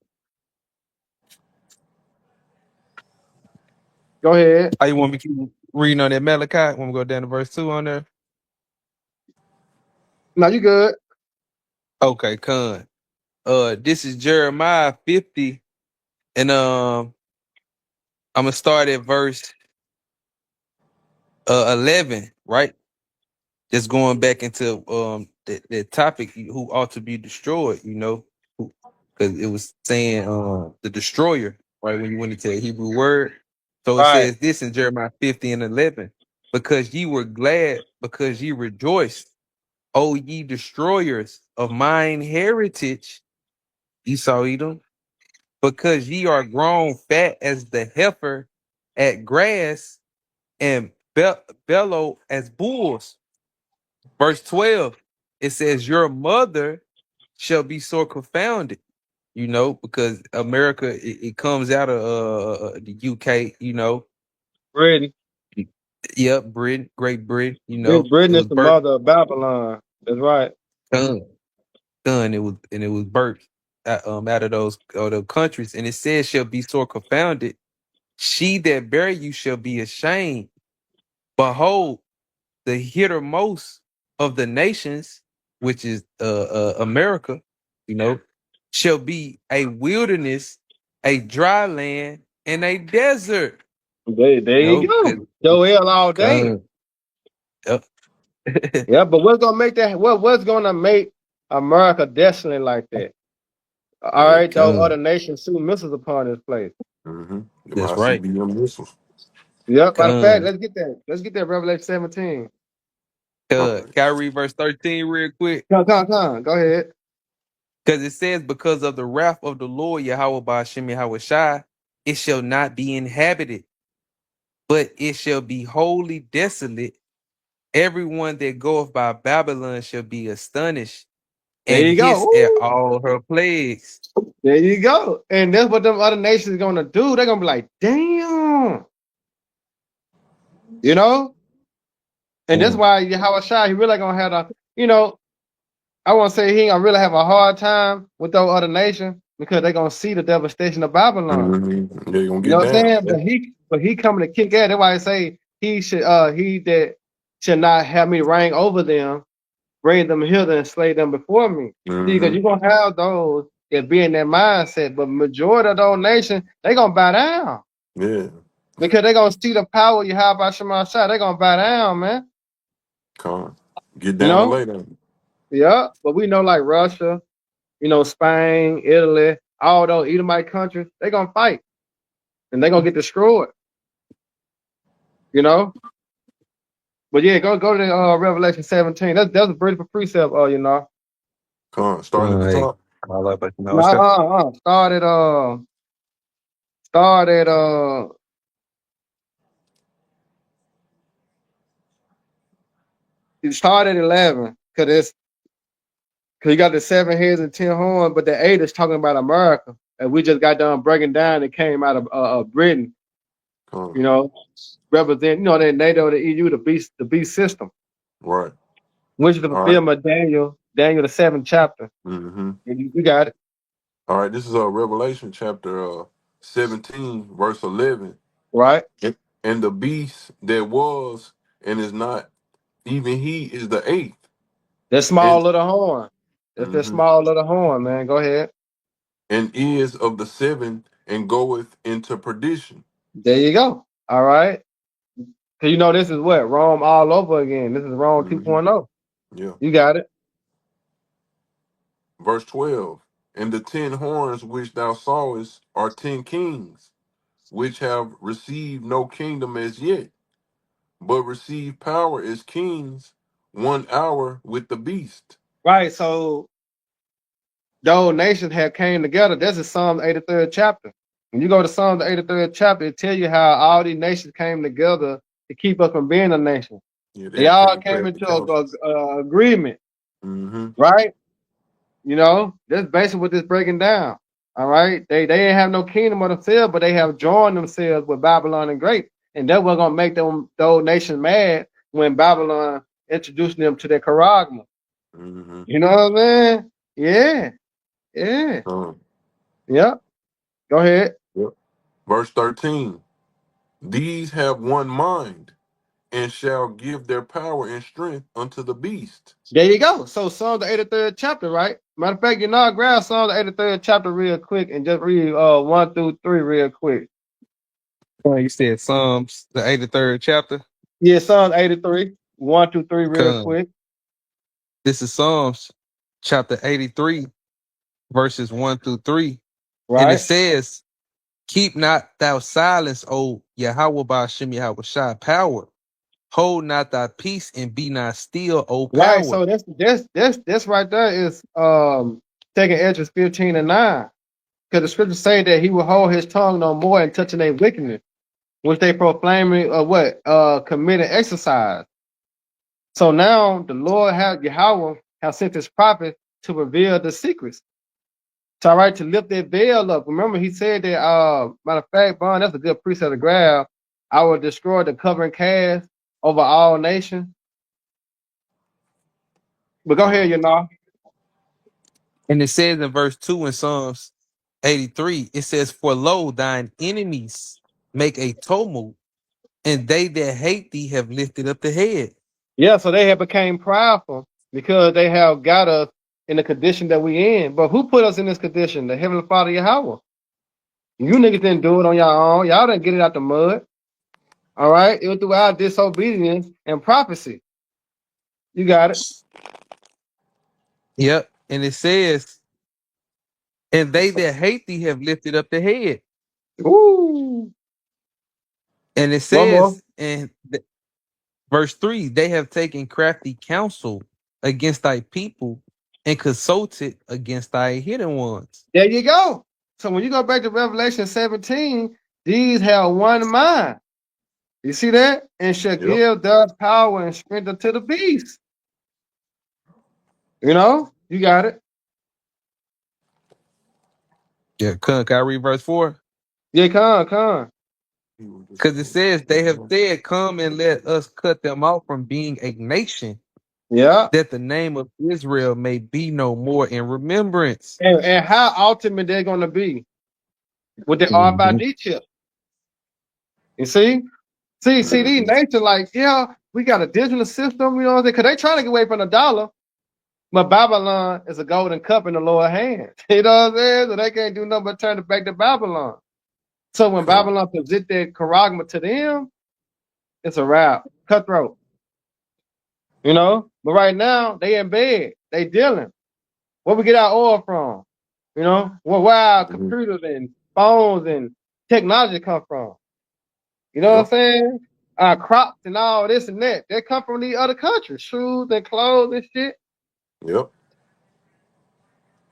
Go ahead. Oh, you want me to keep reading on that Malachi? Want me to go down to verse 2 on there? No, you good. Okay, con. This is Jeremiah 50, and I'm gonna start at verse 11, right? Just going back into the topic, who ought to be destroyed, you know, because it was saying the destroyer, right? When you went into the Hebrew word. So it Right. says this in Jeremiah 50 and 11, because ye were glad, because ye rejoiced, O ye destroyers of mine heritage, Esau Edom, because ye are grown fat as the heifer at grass and bellow as bulls. Verse 12, it says, your mother shall be so confounded, you know, because America, it comes out of the UK, you know. Britain. Yep, Britain, Great Britain, you know. It Britain is was the birthed, mother of Babylon. That's right. done. It was birthed out of those other countries, and it says shall be so confounded. She that bear you shall be ashamed. Behold, the hittermost of the nations, which is America, you know, shall be a wilderness, a dry land, and a desert. There You you know, go. Joel all day. yep. Yeah, but what's gonna make that? What's gonna make America desolate like that? All Hey, right, though Con. other nations shoot missiles upon this place. mm-hmm. Them That's right. ICBM missiles. Yep. Matter of fact, Con. let's get that. Let's get that Revelation 17. All Can right. I read verse 13 real quick? Come. Go ahead. Because it says, because of the wrath of the Lord Yahweh by Hashem Yahweh Shai, it shall not be inhabited, but it shall be wholly desolate. Everyone that goeth by Babylon shall be astonished There and you go. hiss at Ooh, all her plagues. there you go. And that's what them other nations gonna do. They're gonna be like, damn, you know. And that's why Yahweh Shai, he really gonna have a, you know, I want to say he ain't gonna really have a hard time with those other nations because they're gonna see the devastation of Babylon. Mm-hmm. They're gonna You know get what I'm down. saying? But he coming to kick ass. That's why I say he that should not have me reign over them, bring them hither and slay them before me. See, because Mm-hmm. you're gonna have those that be in that mindset, but majority of those nations, they gonna bow down. Yeah. Because they're gonna see the power you have by Shema Shai. They're gonna bow down, man. Come. Get You down and know? lay down. Yeah. But we know like Russia, you know, Spain, Italy, all those Edomite countries, they're gonna fight and they're gonna get destroyed, you know. But yeah, go to the Revelation 17. That's a pretty precept, you know. Come. Starting at the Hey, top. I love it. No, No, it's got started it started at 11 because you got the 7 heads and 10 horns, but the 8 is talking about America, and we just got done breaking down. It came out of Britain, you Come. know, represent, you know, the NATO, the EU, the beast system, Right. which is the All right. fulfillment of Daniel the 7th chapter. Mm-hmm. You got it All right. This is Revelation chapter 17, verse 11. right. And the beast that was and is not, even he is the eighth. That small And little horn. That's that mm-hmm. small little horn, man. Go ahead. And is of the seven and goeth into perdition. There you go. All right. So you know this is what? Rome all over again. This is Rome Mm-hmm. 2.0. Yeah. You got it. Verse 12. And the 10 horns which thou sawest are 10 kings, which have received no kingdom as yet, but receive power as kings 1 hour with the beast. Right. So those nations had came together. This is Psalm 83rd chapter. When you go to Psalm the 83rd chapter, it tell you how all these nations came together to keep us from being a nation. Yeah, they They have all taken came crafty into counsels. a agreement, Mm-hmm. right? You know, that's basically what this breaking down. All right. They ain't have no kingdom of themselves, but they have joined themselves with Babylon and Great. And that's what's gonna make them those nations mad when Babylon introduced them to their charagma. Mm-hmm. You know what I'm saying? Yeah, yeah. Yep. Go ahead. Yep. Verse 13. These have one mind, and shall give their power and strength unto the beast. There you go. So Psalm the 83rd chapter, right? Matter of fact, grab Psalm the 83rd chapter real quick and just read 1 through 3 real quick. You said Psalms, the 83rd chapter. Yeah, Psalm 83, 1 through 3 real Come. quick. This is Psalms chapter 83, verses 1 through 3. And it Right? says, keep not thou silence, O Yahweh Ba'ashem Yahweh Shai, power. Hold not thy peace and be not still, O Right. power. So this right there is taking Ezra 15 and 9. Because the scriptures say that he will hold his tongue no more and touching their wickedness, which they proclaiming committing exercise. So now the Lord Yahweh has sent his prophet to reveal the secrets. So all right, to lift that veil up. Remember, he said that matter of fact, Bond, that's a good precept to grab. I will destroy the covering cast over all nations. But go ahead, And it says in verse 2 in Psalms 83, it says, for lo, thine enemies make a tumult, and they that hate thee have lifted up the head. Yeah, so they have became prideful because they have got us in the condition that we in. But who put us in this condition? The Heavenly Father Yahweh. You niggas didn't do it on your own. Y'all didn't get it out the mud. All right? It was through our disobedience and prophecy. You got it. Yep. And it says, and they that hate thee have lifted up the head. Ooh. And it One more. says in verse 3, they have taken crafty counsel against thy people and consulted against thy hidden ones. There you go. So when you go back to Revelation 17, these have one mind. You see that? And shall Yep. give their power and strength unto the beast. You know? You got it. Yeah, can I read verse 4? Yeah, come. Because it says they have said, come and let us cut them off from being a nation, Yeah. that the name of Israel may be no more in remembrance. And how ultimate they're going to be with the Mhm. RFID chip. You see? See, these Mm-hmm. nations like, yeah, we got a digital system, you know what I'm saying? Because they trying to get away from the dollar. But Babylon is a golden cup in the Lord's hand. You know what I'm saying? So they can't do nothing but turn it back to Babylon. So when Babylon present their charagma to them, it's a wrap. Cutthroat. You know? But right now, they in bed. They dealing. Where we get our oil from? You know? Where our Mm-hmm. computers and phones and technology come from? You know what I'm Yep. saying? Our crops and all this and that. They come from these other countries. Shoes and clothes and shit. Yep.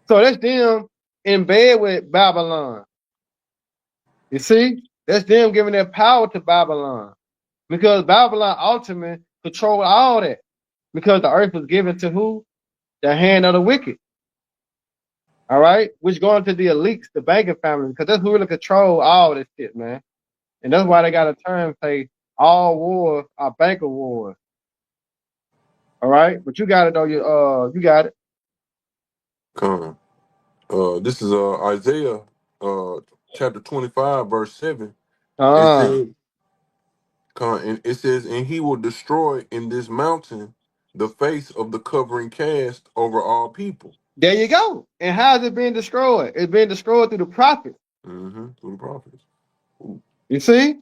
So that's them in bed with Babylon. You see? That's them giving their power to Babylon. Because Babylon ultimately control all that. Because the earth was given to who? The hand of the wicked. All right? Which going to the elites, the banking family, because that's who really control all this shit, man. And that's why they got a term say all wars are banker wars. All right? But you got it though, you got it. Come. This is Isaiah chapter 25, verse 7. It says, and it says, and he will destroy in this mountain the face of the covering cast over all people. There you go. And how is it being destroyed? It's being destroyed through the prophets. Mm-hmm. Through the prophets. Ooh. You see?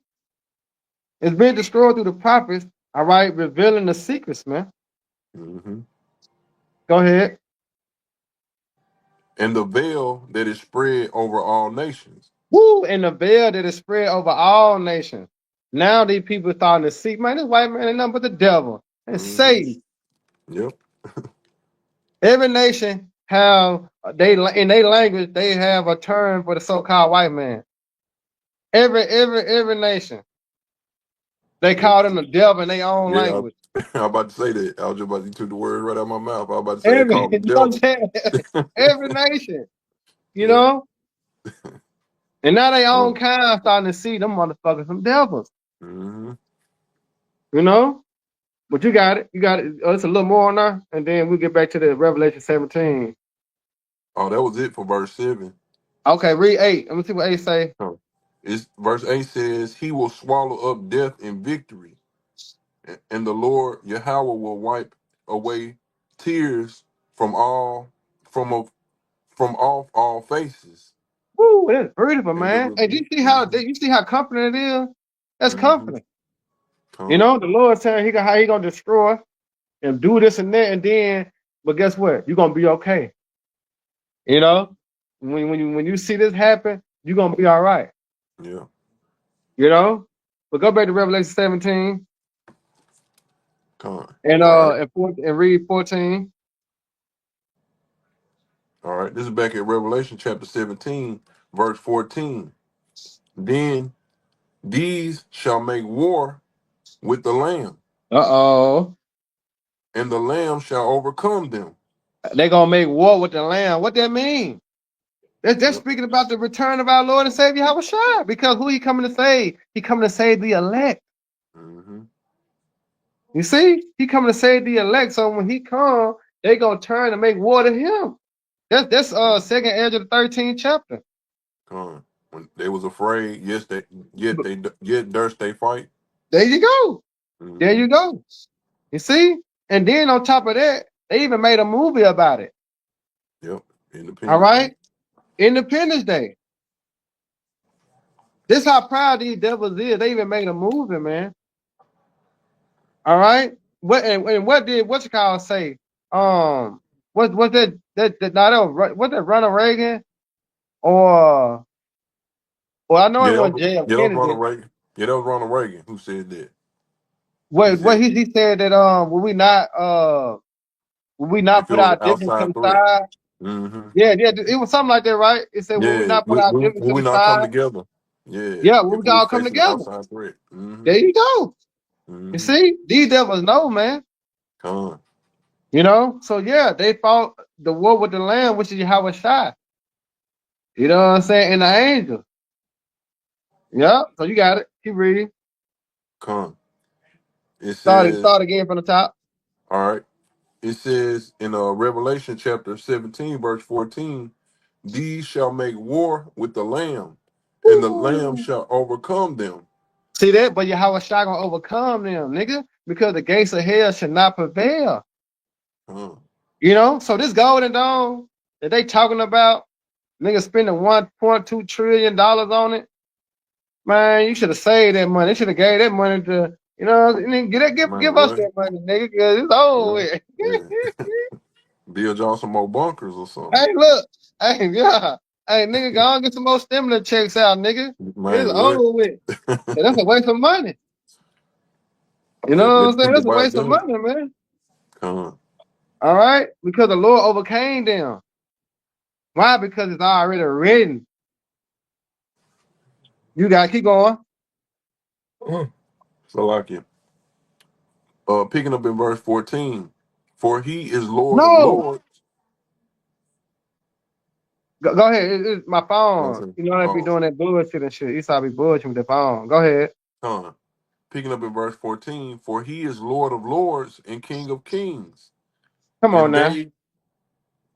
It's being destroyed through the prophets, all right, revealing the secrets, man. Mm-hmm. Go ahead. And the veil that is spread over all nations. Woo, and the veil that is spread over all nations. Now these people starting to see, man, this white man ain't nothing but the devil and Mm-hmm. Satan. Yep. Every nation have they in their language they have a term for the so-called white man. Every nation they Yep. call them the devil in their own Yeah, language. I'm about to say that. I was just about to took the word right out of my mouth. I was about to say they Every call you them know what I'm devil. saying? Every nation, you Yep. know, and now they own Oh. kind starting to see them motherfuckers some devils, Mm-hmm. you know. But you got it. You got it. It's a little more on there, and then we'll get back to the Revelation 17. Oh, that was it for verse 7. Okay, read 8. Let me see what 8 say. Huh. It's verse 8 says, He will swallow up death in victory, and the Lord Yahweh will wipe away tears from all from of from off all faces. Woo, that's beautiful, And the man. And rebuke. you see how confident it is? That's Mm-hmm. confident. You Come. know, the Lord saying how he gonna destroy and do this and that, and then, but guess what? You're gonna be okay. You know, when you see this happen, you're gonna be all right. Yeah. You know, but go back to Revelation 17 Come. and All right. and read 14. All right. This is back at Revelation chapter 17, verse 14. Then these shall make war with the Lamb, Uh-oh. and the Lamb shall overcome them. They're gonna make war with the Lamb. What that mean? That's Yep. speaking about the return of our Lord and Savior Yahushua. Because who he coming to save? He coming to save the elect. Mm-hmm. You see? He coming to save the elect. So when he come, they gonna turn and make war to him. That's second edge of the 13th chapter. Come. When they was afraid, yes, But yet durst they fight. there you go. There Mm-hmm. you go. You see? And then on top of that, they even made a movie about it. Yep. All Independence Day. right? Independence Day. This how proud these devils is. They even made a movie, man. All right. And what did what's it called say? What that now that was, what that Ronald Reagan or I know it wasn't JF Yeah, that was Kennedy. Ronald Reagan. Yeah, that was Ronald Reagan who said that. He What said he said that will we not if it put was our an difference to outside the threat. side? Mm-hmm. Yeah, it was something like that, right? It said will we Yeah, not put our difference to when we the not come side? together. Yeah, Yeah, will if we we all come facing an together? outside threat. Mm-hmm. There you go. You Mm-hmm. see, these devils know, man. Come. You know, so yeah, they fought the war with the Lamb, which is Yahweh Shai. You know what I'm saying? And the angel. Yeah, so you got it. Keep reading. Come. It says, Start again from the top. all right. It says in Revelation chapter 17, verse 14, these shall make war with the Lamb, and the Lamb Woo. shall overcome them. See that? But Yahweh Shai gonna overcome them, nigga, because the gates of hell should not prevail. Come. You know, so this golden dome that they talking about, nigga spending $1.2 trillion on it, man, you should have saved that money. They should have gave that money to, you know, and then Man, give us what? that money, nigga, because it's over Yeah. with. Yeah. Build y'all some more bunkers or something. Hey, look, hey, yeah, hey, nigga, go on get some more stimulus checks out, nigga. It's Man, what? over with. And that's a waste of money. You know what Let I'm saying? people That's a buy waste of guns. money, man. Come. All right, because the Lord overcame them. Why? Because it's already written. You got to keep going. So like it. Picking up in verse 14. For he is Lord of No, Lords. go ahead. It's my That's phone. it. You know they be Oh, doing that bullshit and shit. You saw me bullshit with the phone. Go ahead. come. Picking up in verse 14. For he is Lord of Lords and King of Kings. Come on And now. they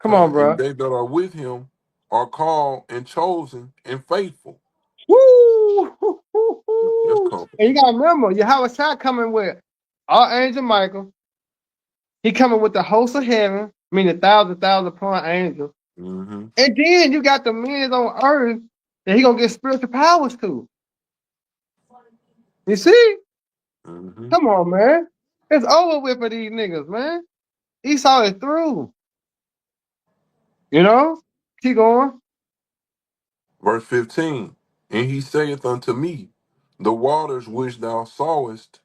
Come on, and bro. they that are with him are called and chosen and faithful. Woo! That's And you comforting. gotta remember, Yahweh Shai coming with Archangel Michael. He coming with the host of heaven, meaning thousand upon angels. Mm-hmm. And then you got the men on earth that he gonna get spiritual powers to. You see? Mm-hmm. Come on, man. It's over with for these niggas, man. Esau is through. You know? Keep going. Verse 15. And he saith unto me, the waters which thou sawest,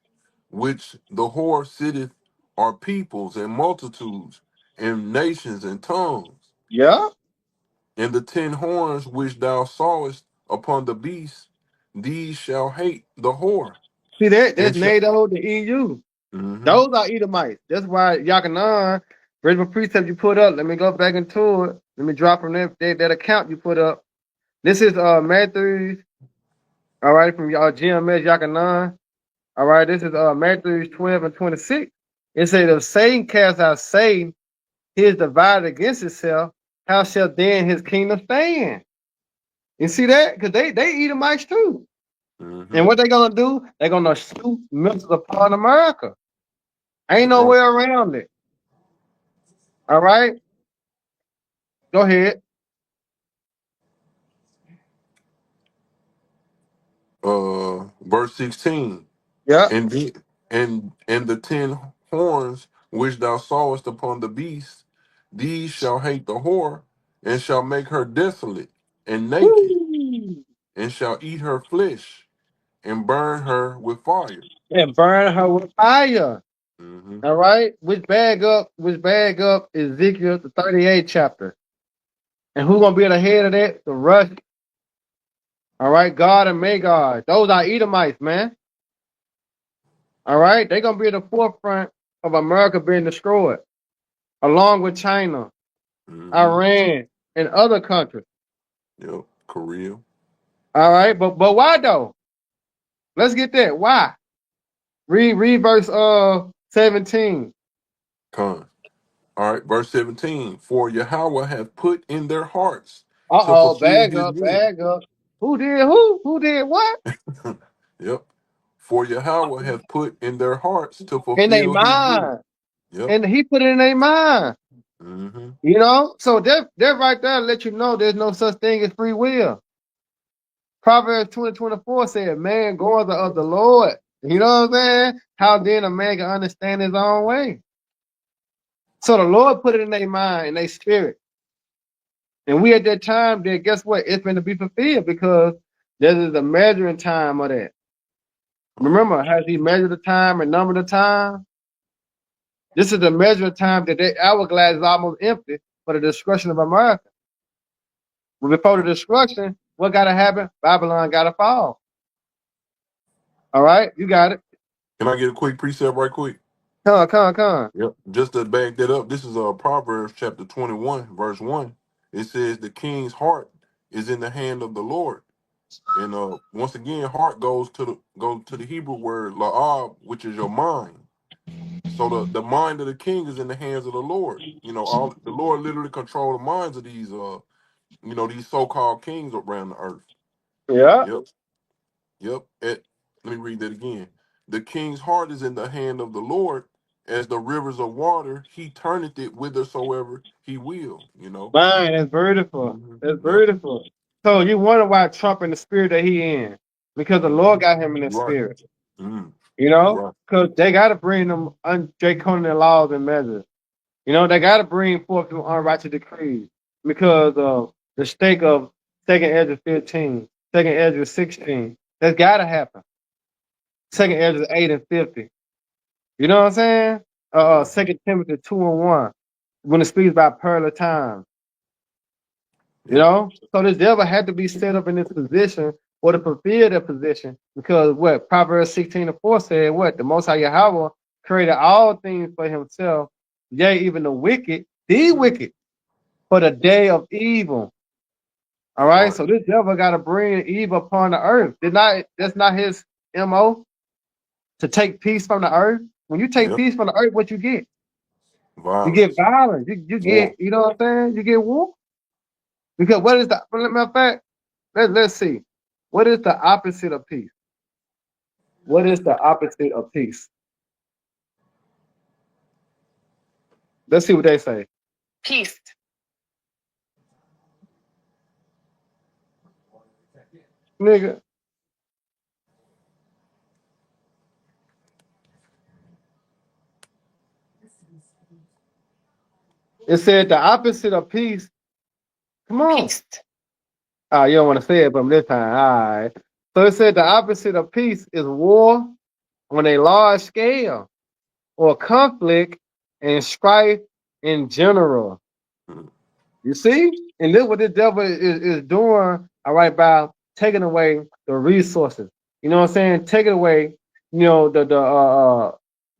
which the whore sitteth, are peoples and multitudes and nations and tongues. Yeah. And the 10 horns which thou sawest upon the beast, these shall hate the whore, See that? That's and shall. NATO, the EU. Hmm. Those are Edomites. That's why Yakanan, original precept you put up. Let me go back into it. Let me drop from that account you put up. This is Matthew, all right, from GMS Yakanan. All right, this is Matthew 12 and 26. It said, if Satan cast out Satan, he is divided against himself. How shall then his kingdom stand? You see that? Because they Edomites too. Hmm. And what they gonna do? They're gonna shoot missiles upon America. Ain't no Right. way around it. All right, go ahead. Verse 16. Yeah. And the 10 horns which thou sawest upon the beast, these shall hate the whore, and shall make her desolate and naked, Woo. and shall eat her flesh, and burn her with fire. And burn her with fire. Hmm. All right. Which bag up Ezekiel the 38th chapter. And who gonna be at the head of that? The Rush. All right, God and Magog. Those are Edomites, man. All right, they're gonna be at the forefront of America being destroyed, along with China, Hmm. Iran, and other countries. Yep. Korea. All right, but why though? Let's get that. Why? Read verse 17. Con. All right, verse 17. For Yahweh hath put in their hearts to Uh-oh, fulfill bag his up, will. bag up. Who did who? Who did what? Yep. For Yahweh hath put in their hearts to In their fulfill his will. mind. Yep. And he put it in their mind. Hmm. You know? So that right there let you know there's no such thing as free will. Proverbs 20:24 said, man goeth of the Lord. You know what I'm saying? How then a man can understand his own way? So the Lord put it in their mind, in their spirit. And we at that time, then guess what? It's going to be fulfilled because there is a measuring time of that. Remember, has he measured the time and numbered the time? This is the measuring time that the hourglass is almost empty for the destruction of America. But before the destruction, what got to happen? Babylon got to fall. All right? You got it. Can I get a quick precept right quick? Come. Yep. Just to back that up, this is Proverbs chapter 21, verse 1. It says the king's heart is in the hand of the Lord. And once again, heart goes to the Hebrew word la'ab, which is your mind. So the mind of the king is in the hands of the Lord. You know, all the Lord literally control the minds of these these so-called kings around the earth. Yeah. Yep. Yep. Let me read that again. The king's heart is in the hand of the Lord, as the rivers of water, he turneth it whithersoever he will, you know. Man, that's beautiful. Hmm. That's Yep. beautiful. So you wonder why Trump in the spirit that he in. Because the Hmm. Lord got him in the Right. spirit. Mm. You know? Right. Because they got to bring them draconian laws and measures. You know, they got to bring forth them unrighteous decrees because of the stake of 2nd Ezra 15, 2nd Ezra 16. That's got to happen. 2nd Ezra 8 and 50. You know what I'm saying? Hmm. 2nd Timothy 2 and 1. When it speaks about pearl of time. You Yep. know? So this devil had to be set up in this position or to fulfill that position because what? Proverbs 16 and 4 said what? The Most High Yahweh created all things for himself, yea, even the wicked, for the day of evil. All right? Right. So this devil got to bring evil upon the earth. That's not his MO to take peace from the earth. When you take Yep. peace from the earth, what you get? You get Violence. violence. You get, War. you know what I'm saying? You get war. Because what is the matter of fact? Let's see. What is the opposite of peace? What is the opposite of peace? Let's see what they say. Peace. Nigga. It said the opposite of peace. Come on. Peace. You don't want to say it, but this time. All right. So it said the opposite of peace is war on a large scale, or conflict and strife in general. Mm. You see? And this what the devil is doing, all right, by taking away the resources. You know what I'm saying? Taking away, the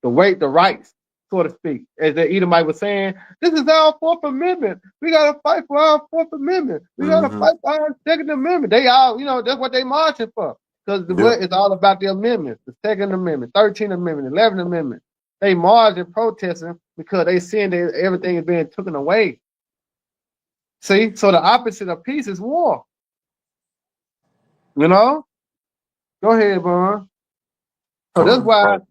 weight, the rights, so to speak. As the Edomite was saying, this is our Fourth Amendment. We gotta fight for our Fourth Amendment. We gotta Mm-hmm. fight for our Second Amendment. They all, that's what they marching for. Because Yep. it's all about the amendments, the Second Amendment, 13th Amendment, 11th Amendment. They marching, protesting because they seeing that everything is being taken away. See, so the opposite of peace is war. You know? Go ahead, Vaughn. So that's Con.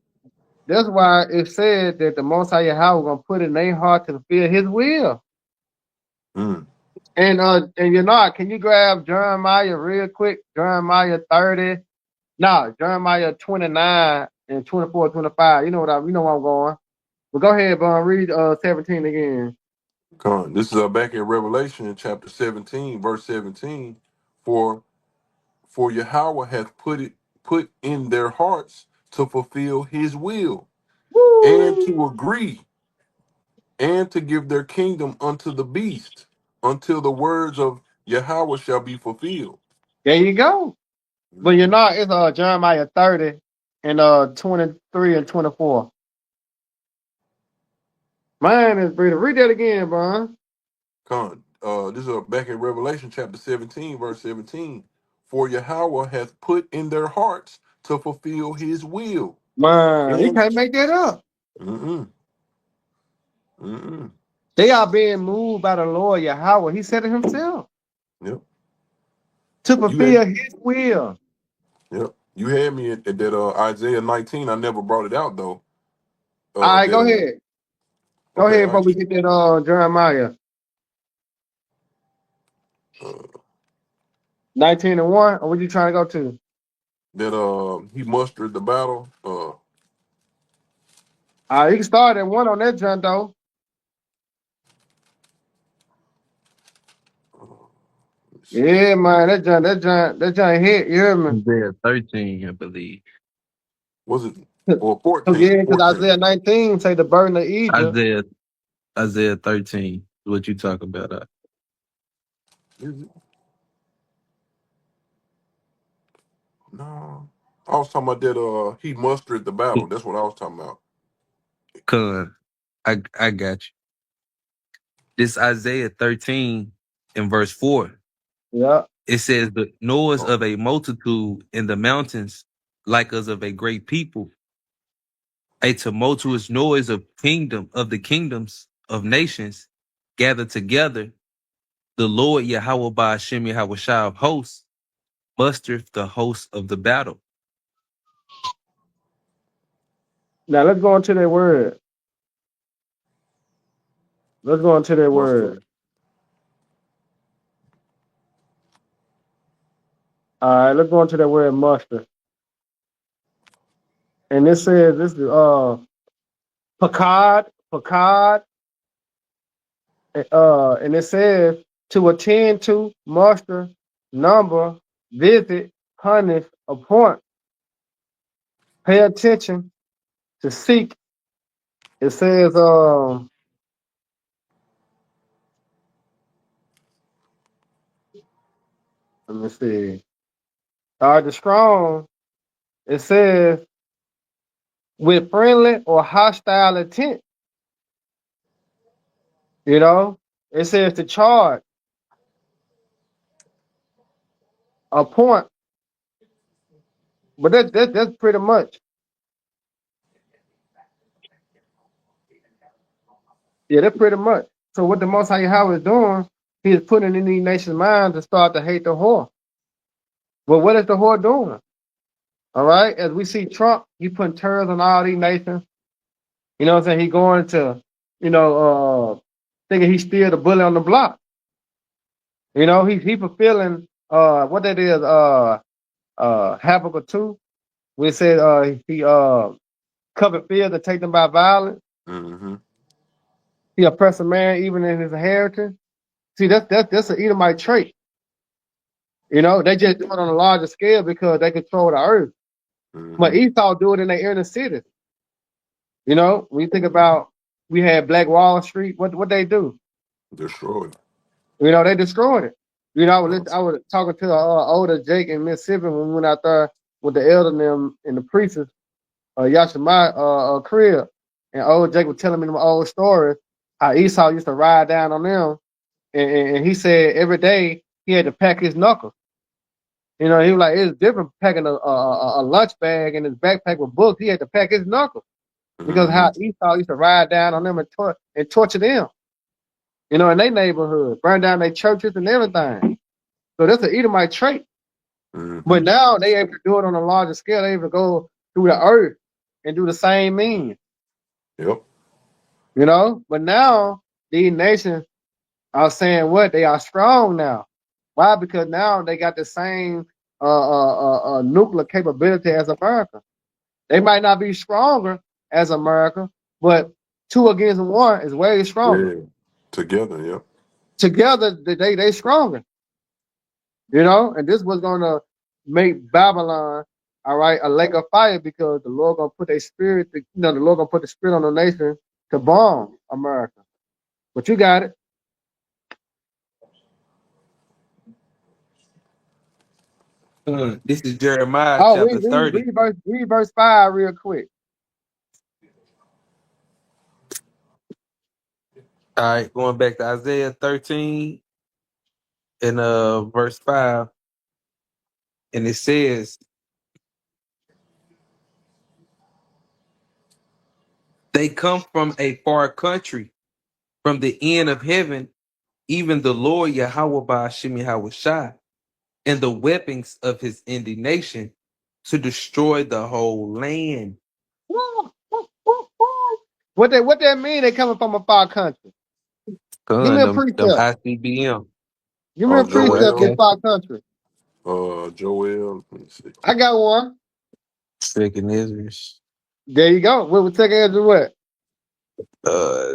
why it said that the Most High Yahweh gonna put it in their heart to fulfill His will. Mm. And can you grab Jeremiah real quick? Jeremiah 30. No, Jeremiah 29 and 24, 25. You know where I'm going. But go ahead, Vaughn. Read 17 again. Con. This is back in Revelation chapter 17, verse 17. For Yahweh hath put in their hearts to fulfill his will, and Woo! to agree, and to give their kingdom unto the beast, until the words of Yahweh shall be fulfilled. There you go. But it's Jeremiah 30 and 23 and 24. Mine is Breeder. Read that again, Brian. Con. This is back in Revelation chapter 17, verse 17. For Yahweh hath put in their hearts to fulfill his will. Man, you And can't make that up. mm-mm, mm-mm. They are being moved by the Lord Yahweh. He said it himself Yep. to You had fulfill his will. yep. You had me at that Isaiah 19. I never brought it out though. All right, That go ahead. Go okay, ahead I before we get get that Jeremiah uh, 19 and 1. Or what you trying to go to? that he mustered the battle. You can start at 1 on that, John, though. Let's see. Yeah, man, that John hit. You hear me? Isaiah 13, I believe. Was it or Yeah, 14? because 14. Isaiah 19 say the burden of Egypt. Isaiah 13. What you talking about? Is it? No. I was talking about that he mustered the battle. That's what I was talking about. Con, I got you. This Isaiah 13 in verse 4. Yeah. It says, the noise Oh, of a multitude in the mountains, like as of a great people, a tumultuous noise of the kingdoms of nations gathered together. The Lord Yahweh by Hashem Yahweh Shai of hosts mustereth the host of the battle. Now let's go into that word. Let's go into that mustered. word. All right, let's go into that word muster. And this says this is Pakad, and it says to attend to, muster, number, visit, punish, appoint, pay attention, to seek. It says let me see. The strong, it says with friendly or hostile intent. It says to charge, appoint, but that's pretty much. Yeah, that's pretty much. So what the Most High Yahweh is doing, he is putting in these nations' minds to start to hate the whore. Well, what is the whore doing? All right, as we see Trump, he putting terrors on all these nations. You know what I'm saying? He going to, thinking he's still the bully on the block. He fulfilling what that is, Habakkuk 2. We said he covered fields and take them by violence. Mm-hmm. He oppress a man even in his inheritance. See, that's an Edomite trait. You know, they just do it on a larger scale because they control the earth. But Mm-hmm. Esau do it in their inner cities. You know, when you think about we had Black Wall Street, what they do? Destroyed. You know, they destroyed it. You know, Uh, I was talking to older Jake in Mississippi when we went out there with the elder and them and the priests, Yashima crib. And old Jake was telling me them old stories, how Esau used to ride down on them. And he said every day he had to pack his knuckles. You know, he was like, it's different packing a lunch bag in his backpack with books. He had to pack his knuckles because mm-hmm. how Esau used to ride down on them and torture them. You know, in their neighborhood, burn down their churches and everything. So that's an Edomite trait. Mm-hmm. But now they able to do it on a larger scale. They able to go through the earth and do the same means. Yep. You know, but now these nations are saying what? They are strong now. Why? Because now they got the same nuclear capability as America. They might not be stronger as America, but 2 against 1 is way stronger. Yeah. Together. Yep. Together, they stronger. You know, and this was gonna make Babylon, all right, a lake of fire because the Lord gonna put a spirit, the Lord gonna put the spirit on the nation to bomb America. But you got it. This is Jeremiah Oh, chapter 30. read verse 5 real quick. All right, going back to Isaiah 13 and verse 5. And it says, they come from a far country, from the end of heaven, even the Lord Yahweh Ba'ashem Yahweh Shai, and the weapons of his indignation to destroy the whole land. What that mean? They coming from a far country. Give me Gun, a them precept. ICBM. Give me a precept Joel. in Okay. far country. Joel. Let me see. I got one. Second Ezra, There you go. What we take as what?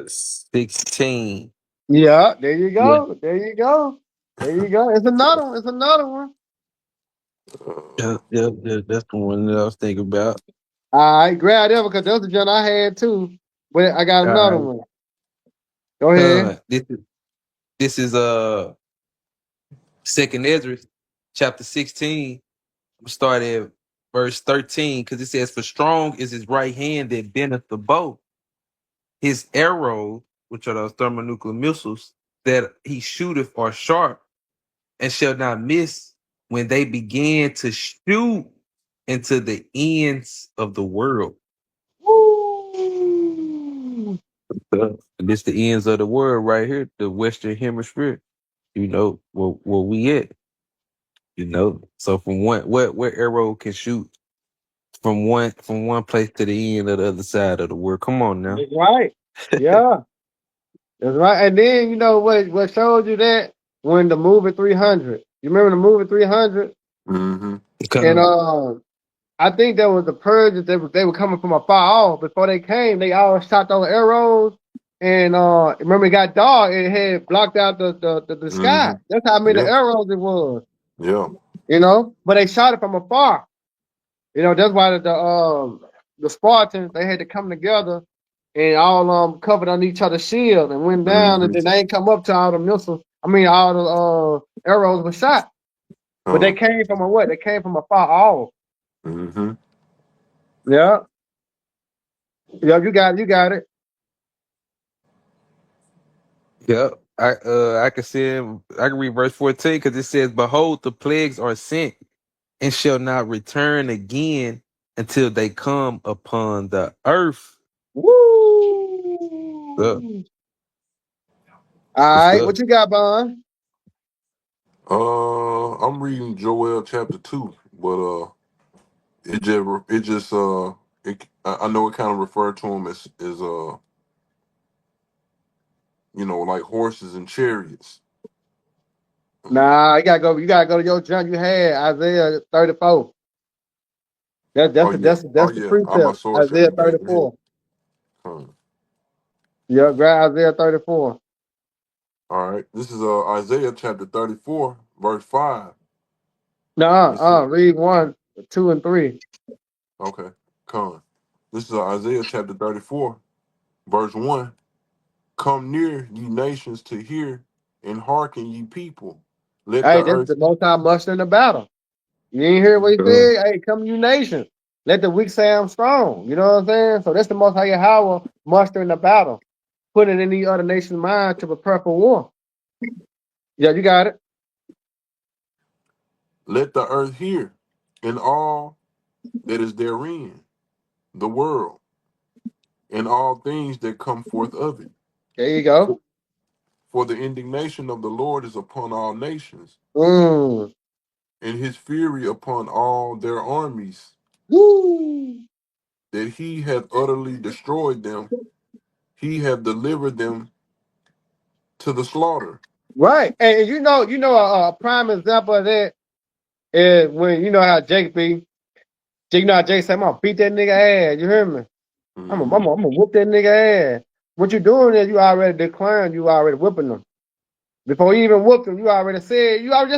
16. Yeah, there you Yeah. go. There you go. There you go. It's another one. It's another one. Yep, that's the one that I was thinking about. All right, grab that because that's the joint I had too. But I got All another right. one. Go ahead. This is Second Ezra, chapter 16. We start at verse 13 because it says, "For strong is his right hand that bendeth the bow, his arrows, which are those thermonuclear missiles that he shooteth, are sharp and shall not miss when they begin to shoot into the ends of the world." Woo! This the ends of the world right here, the Western Hemisphere. You know where we at. You know, so from where arrow can shoot from one place to the end of the other side of the world. Come on now. That's right. Yeah, that's right. And then you know what showed you that when the movie 300. You remember the movie 300? Mm-hmm. And Come. I think that was the Purges. They were coming from afar off. Before they came, they all shot those arrows. And remember, it got dark. It had blocked out the Mm-hmm. sky. That's how many Yeah. arrows it was. Yeah. You know, but they shot it from afar. You know, that's why the Spartans they had to come together and all covered on each other's shield and went down, and Mm-hmm. then they ain't come up to all the missiles. I mean, all the arrows were shot, but they came from a what? They came from afar off. Mm-hmm. Yeah, yeah, you got it. Yep. I can see I can read verse 14 because it says, "Behold, the plagues are sent and shall not return again until they come upon the earth." Yep. Woo! All Good right, stuff. what you got, Bond? I'm reading Joel chapter 2, but I know it kind of referred to them as like horses and chariots. Nah, you gotta go to your junk. You had Isaiah 34. Oh yeah, That's oh the yeah. My precept. sword shall Isaiah be back in hand. 34. Huh. Yeah, grab Isaiah 34. All right, this is Isaiah chapter 34, verse 5. It said, Read 1, 2, and 3. okay, con. This is Isaiah chapter 34, verse 1. Come near, ye nations, to hear, and hearken, ye people. Let Hey, the this is earth. the most time mustering the battle. You ain't hear what he said? Hey, come you nations. Let the weak say I'm strong. You know what I'm saying? So that's the most high Yahweh mustering the battle. Putting it in the other nation's mind to prepare for war. Yeah, you got it. Let the earth hear, and all that is therein, the world, and all things that come forth of it. There you go. For, for the indignation of the Lord is upon all nations, Mm. and his fury upon all their armies, Woo. that he hath utterly destroyed them. He hath delivered them to the slaughter. Right. And you know a prime example of that is when you know how Jake be. You know how Jake say, I'm gonna beat that nigga ass. You hear me? Mm-hmm. I'm gonna whoop that nigga ass. What you doing is you already declaring, you already whipping them. Before you even whooped him, you already just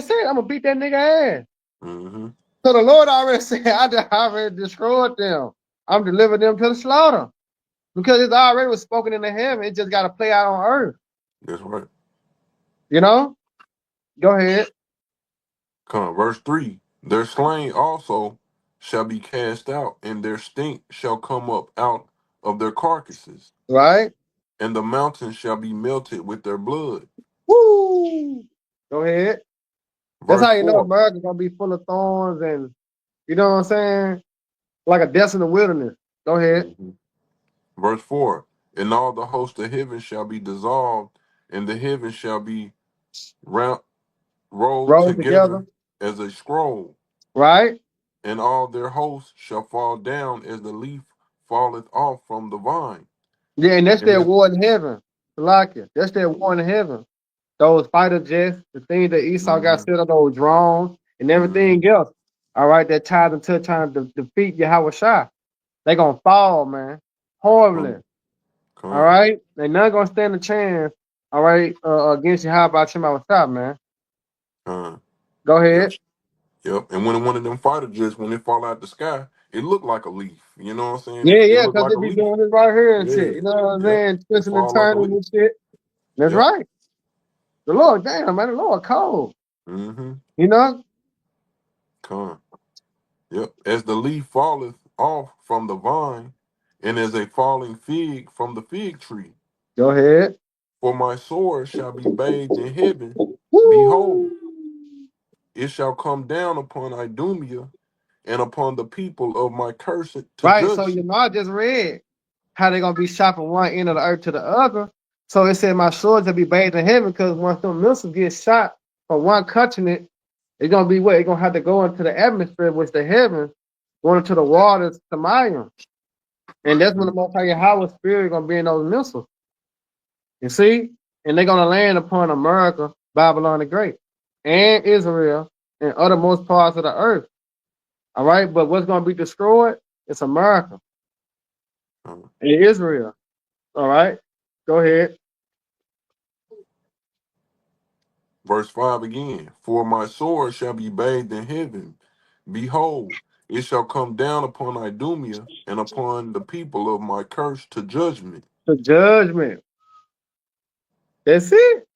said, I'm gonna beat that nigga ass. Mm-hmm. So the Lord already said, already destroyed them. I'm delivering them to the slaughter. Because it's already was spoken in the heaven. It just gotta play out on earth. That's right. You know? Go ahead. Come, verse 3. Their slain also shall be cast out, and their stink shall come up out of their carcasses, Right? and the mountains shall be melted with their blood. Woo! Go ahead. That's Verse how you know 4. America's gonna be full of thorns and you know what I'm saying? Like a death in the wilderness. Go ahead. Mhm. Verse 4. And all the host of heaven shall be dissolved, and the heavens shall be round, rolled Roll together. together as a scroll, Right? and all their hosts shall fall down as the leaf falleth off from the vine. Yeah, and that's And their as, war in heaven. Like it. That's their war in heaven. Those fighter jets, the things that Esau got hmm set on those drones and hmm everything else. All right, that ties into trying to defeat Yahweh Shai. They gonna fall, man. Horribly. come, All come, right? They not gonna stand a chance, all right, against Yahweh Shai, man. come. Go Yep, ahead. yep. And when one of them fighter jets, when it fall out the sky, it looked like a leaf. You know what I'm saying? Yeah, It yeah, looked because like they a be leaf. doing this right here and Yeah, shit. You know what I'm yep. saying? It Twisting and fall like a turning leaf. and shit. That's Yep. right. The Lord, damn, man, the Lord cold. Mm-hmm. You know? Come. Yep. As the leaf falleth off from the vine, and as a falling fig from the fig tree. Go ahead. For my sword shall be bathed in heaven. Behold, Woo! it shall come down upon Idumea and upon the people of my curse to Right, so judge you them. know, I just read how they gonna be shot from one end of the earth to the other. So it said my swords will be bathed in heaven because once them missiles get shot from one continent, it's gonna be what? It's gonna have to go into the atmosphere, which the heavens, going into the waters, Tamayim. And that's when Mm-hmm. the Most High Yahweh spirit gonna be in those missiles. You see? And they're gonna land upon America, Babylon the Great, and Israel, and othermost parts of the earth. All right, but what's gonna be destroyed? It's America and Israel. All right, go ahead. Verse 5 again. For my sword shall be bathed in heaven. Behold, it shall come down upon Idumea and upon the people of my curse to judgment. The judgment. That's it.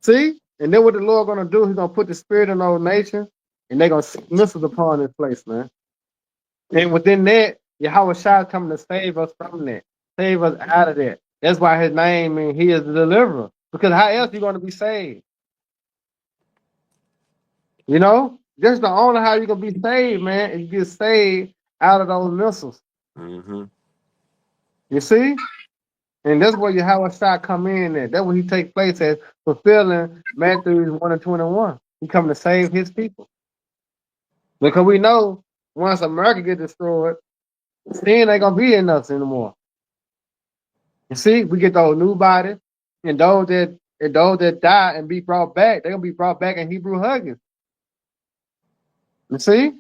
See? And then what the Lord gonna do? He's gonna put the spirit in those nations, and they're gonna send missiles upon this place, man. And within that, Yahweh Shai coming to save us from that, save us out of that. That's why his name means he is the deliverer. Because how else you gonna be saved? You know? That's the only how you gonna be saved, man, is you get saved out of those missiles. Mm-hmm. You see? And that's where Yahweh Shai come in at. That's where he take place at fulfilling Matthew 1 and 21. He come to save his people. Because we know once America get destroyed, sin ain't gonna be in us anymore. You see, we get those new bodies, and those that die and be brought back, they're gonna be brought back in Hebrew hugging. You see?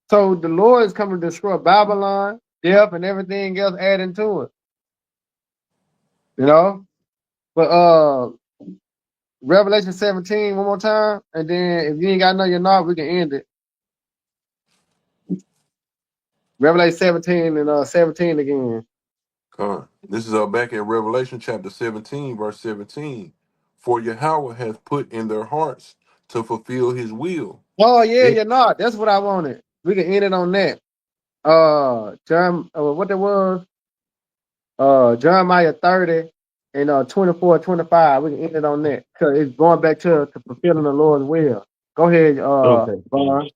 So the Lord is coming to destroy Babylon, death, and everything else adding to it. You know? But Revelation 17 one more time, and then if you ain't got nothing, not, we can end it. Revelation 17 and 17 again. Con. This is back in Revelation chapter 17, verse 17. For Yahweh hath put in their hearts to fulfill his will. Oh yeah, It, you're not. That's what I wanted. We can end it on that. What that was? Jeremiah 30 and 24, 25. We can end it on that. Cause it's going back to fulfilling the Lord's will. Go ahead, Okay. Vaughn.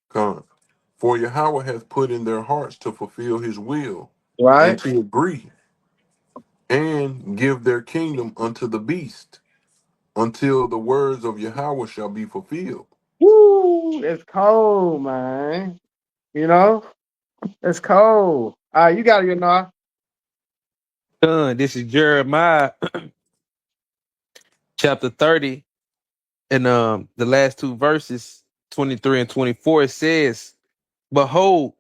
Con. For Yahweh hath put in their hearts to fulfill his will, and Right? to agree, and give their kingdom unto the beast, until the words of Yahweh shall be fulfilled. Woo! It's cold, man. You know? It's cold. All right, you got it, you know. This is Jeremiah chapter 30, and the last two verses, 23 and 24, it says, Behold,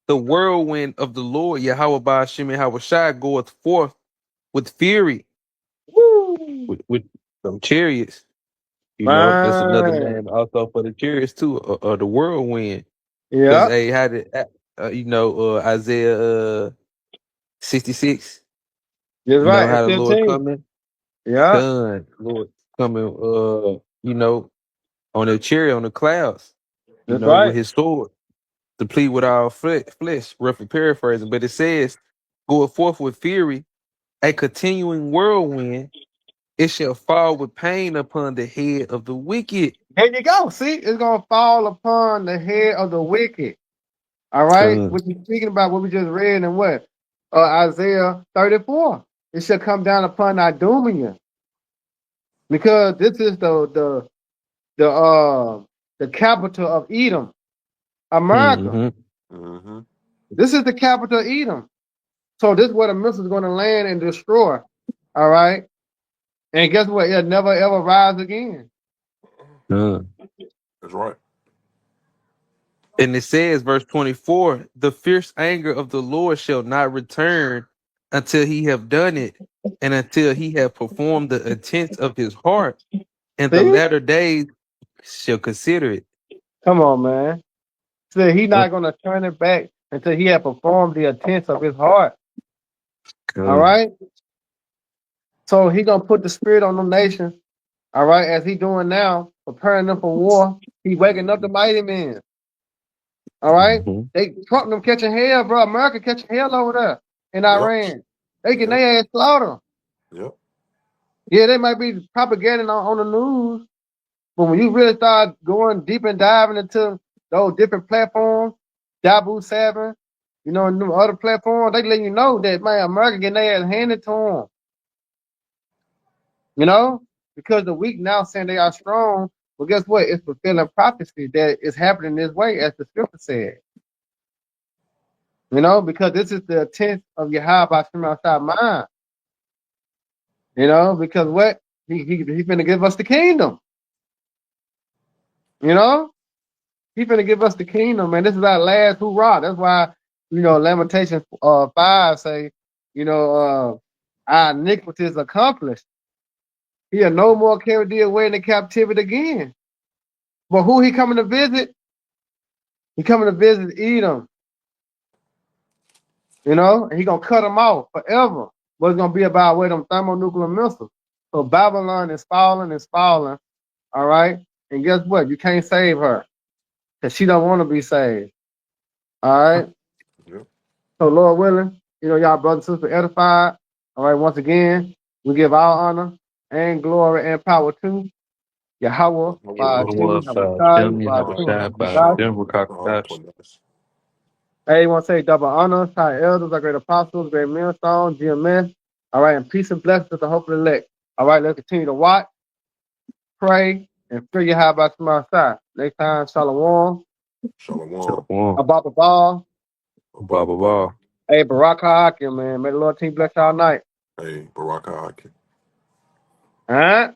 the whirlwind of the Lord, Yahweh Ba'ashem Yahweh Shai, goeth forth with fury, Woo! with some chariots. You know, that's another Man. name also for the chariots too, or the whirlwind. Because Yep. hey, how did Isaiah 66? That's You know right. how It's the Lord 15. coming, Yeah. Lord coming, on the chariot on the clouds. That's With right. his sword to plead with our flesh. Roughly paraphrasing, but it says, "Goeth forth with fury, a continuing whirlwind. It shall fall with pain upon the head of the wicked." There you go. See, it's gonna fall upon the head of the wicked. All right. Done. What you speaking about? What we just read and what? Isaiah 34. It shall come down upon Idumea, because this is the capital of Edom, America. Mm-hmm. Mm-hmm. This is the capital of Edom. So this is where the missile is going to land and destroy. All right. And guess what? It'll never ever rise again. Done. That's right. And it says, verse 24, the fierce anger of the Lord shall not return until he have done it, and until he have performed the intents of his heart, and the See? latter days shall consider it. Come on, man. So he's Done. not going to turn it back until he had performed the intents of his heart. All Done. right. So he going to put the spirit on the nations. All right. As he doing now, preparing them for war. He waking up the mighty men. All right. Mhm. They Trump them catching hell, bro. America catching hell over there in Yep. Iran. They getting Yep. their ass slaughtered. Yep. Yeah, they might be propagating on the news, but when you really start going deep and diving into those different platforms, Dabu 7, and them other platforms, they let you know that, man, America getting their ass handed to them. Because the weak now saying they are strong, but guess what? It's fulfilling prophecy that is happening this way, as the scripture said. Because this is the intent of Yahweh Hashem outside mind. Because what? He finna give us the kingdom. He finna give us the kingdom, man. This is our last hoorah. That's why, Lamentations 5 say, our iniquity is accomplished. He'll no more carry thee away into captivity again. But who he coming to visit? He coming to visit Edom. And he gonna cut them off forever. But it's gonna be about where them thermonuclear missiles. So Babylon is falling, all right? And guess what? You can't save her. Because she don't want to be saved. All right? Yep. So Lord willing, y'all brothers and sisters edified. All right, once again, we give all honor and glory and power to Yahweh, by Hashem, Yahweh, by Hashem, Yahweh. Hey, you want to say double honor to our elders, our great apostles, great millstones, GMS. All right, and peace and blessings to the hope of the elect. All right, let's continue to watch, pray, and fear Yahweh by tomorrow's side. Next time, Shalom. Shalom. Abba Ball. Blah, blah, blah. Hey, Barak Hakim, man. May the Lord team bless y'all night. Hey, Baraka. All right?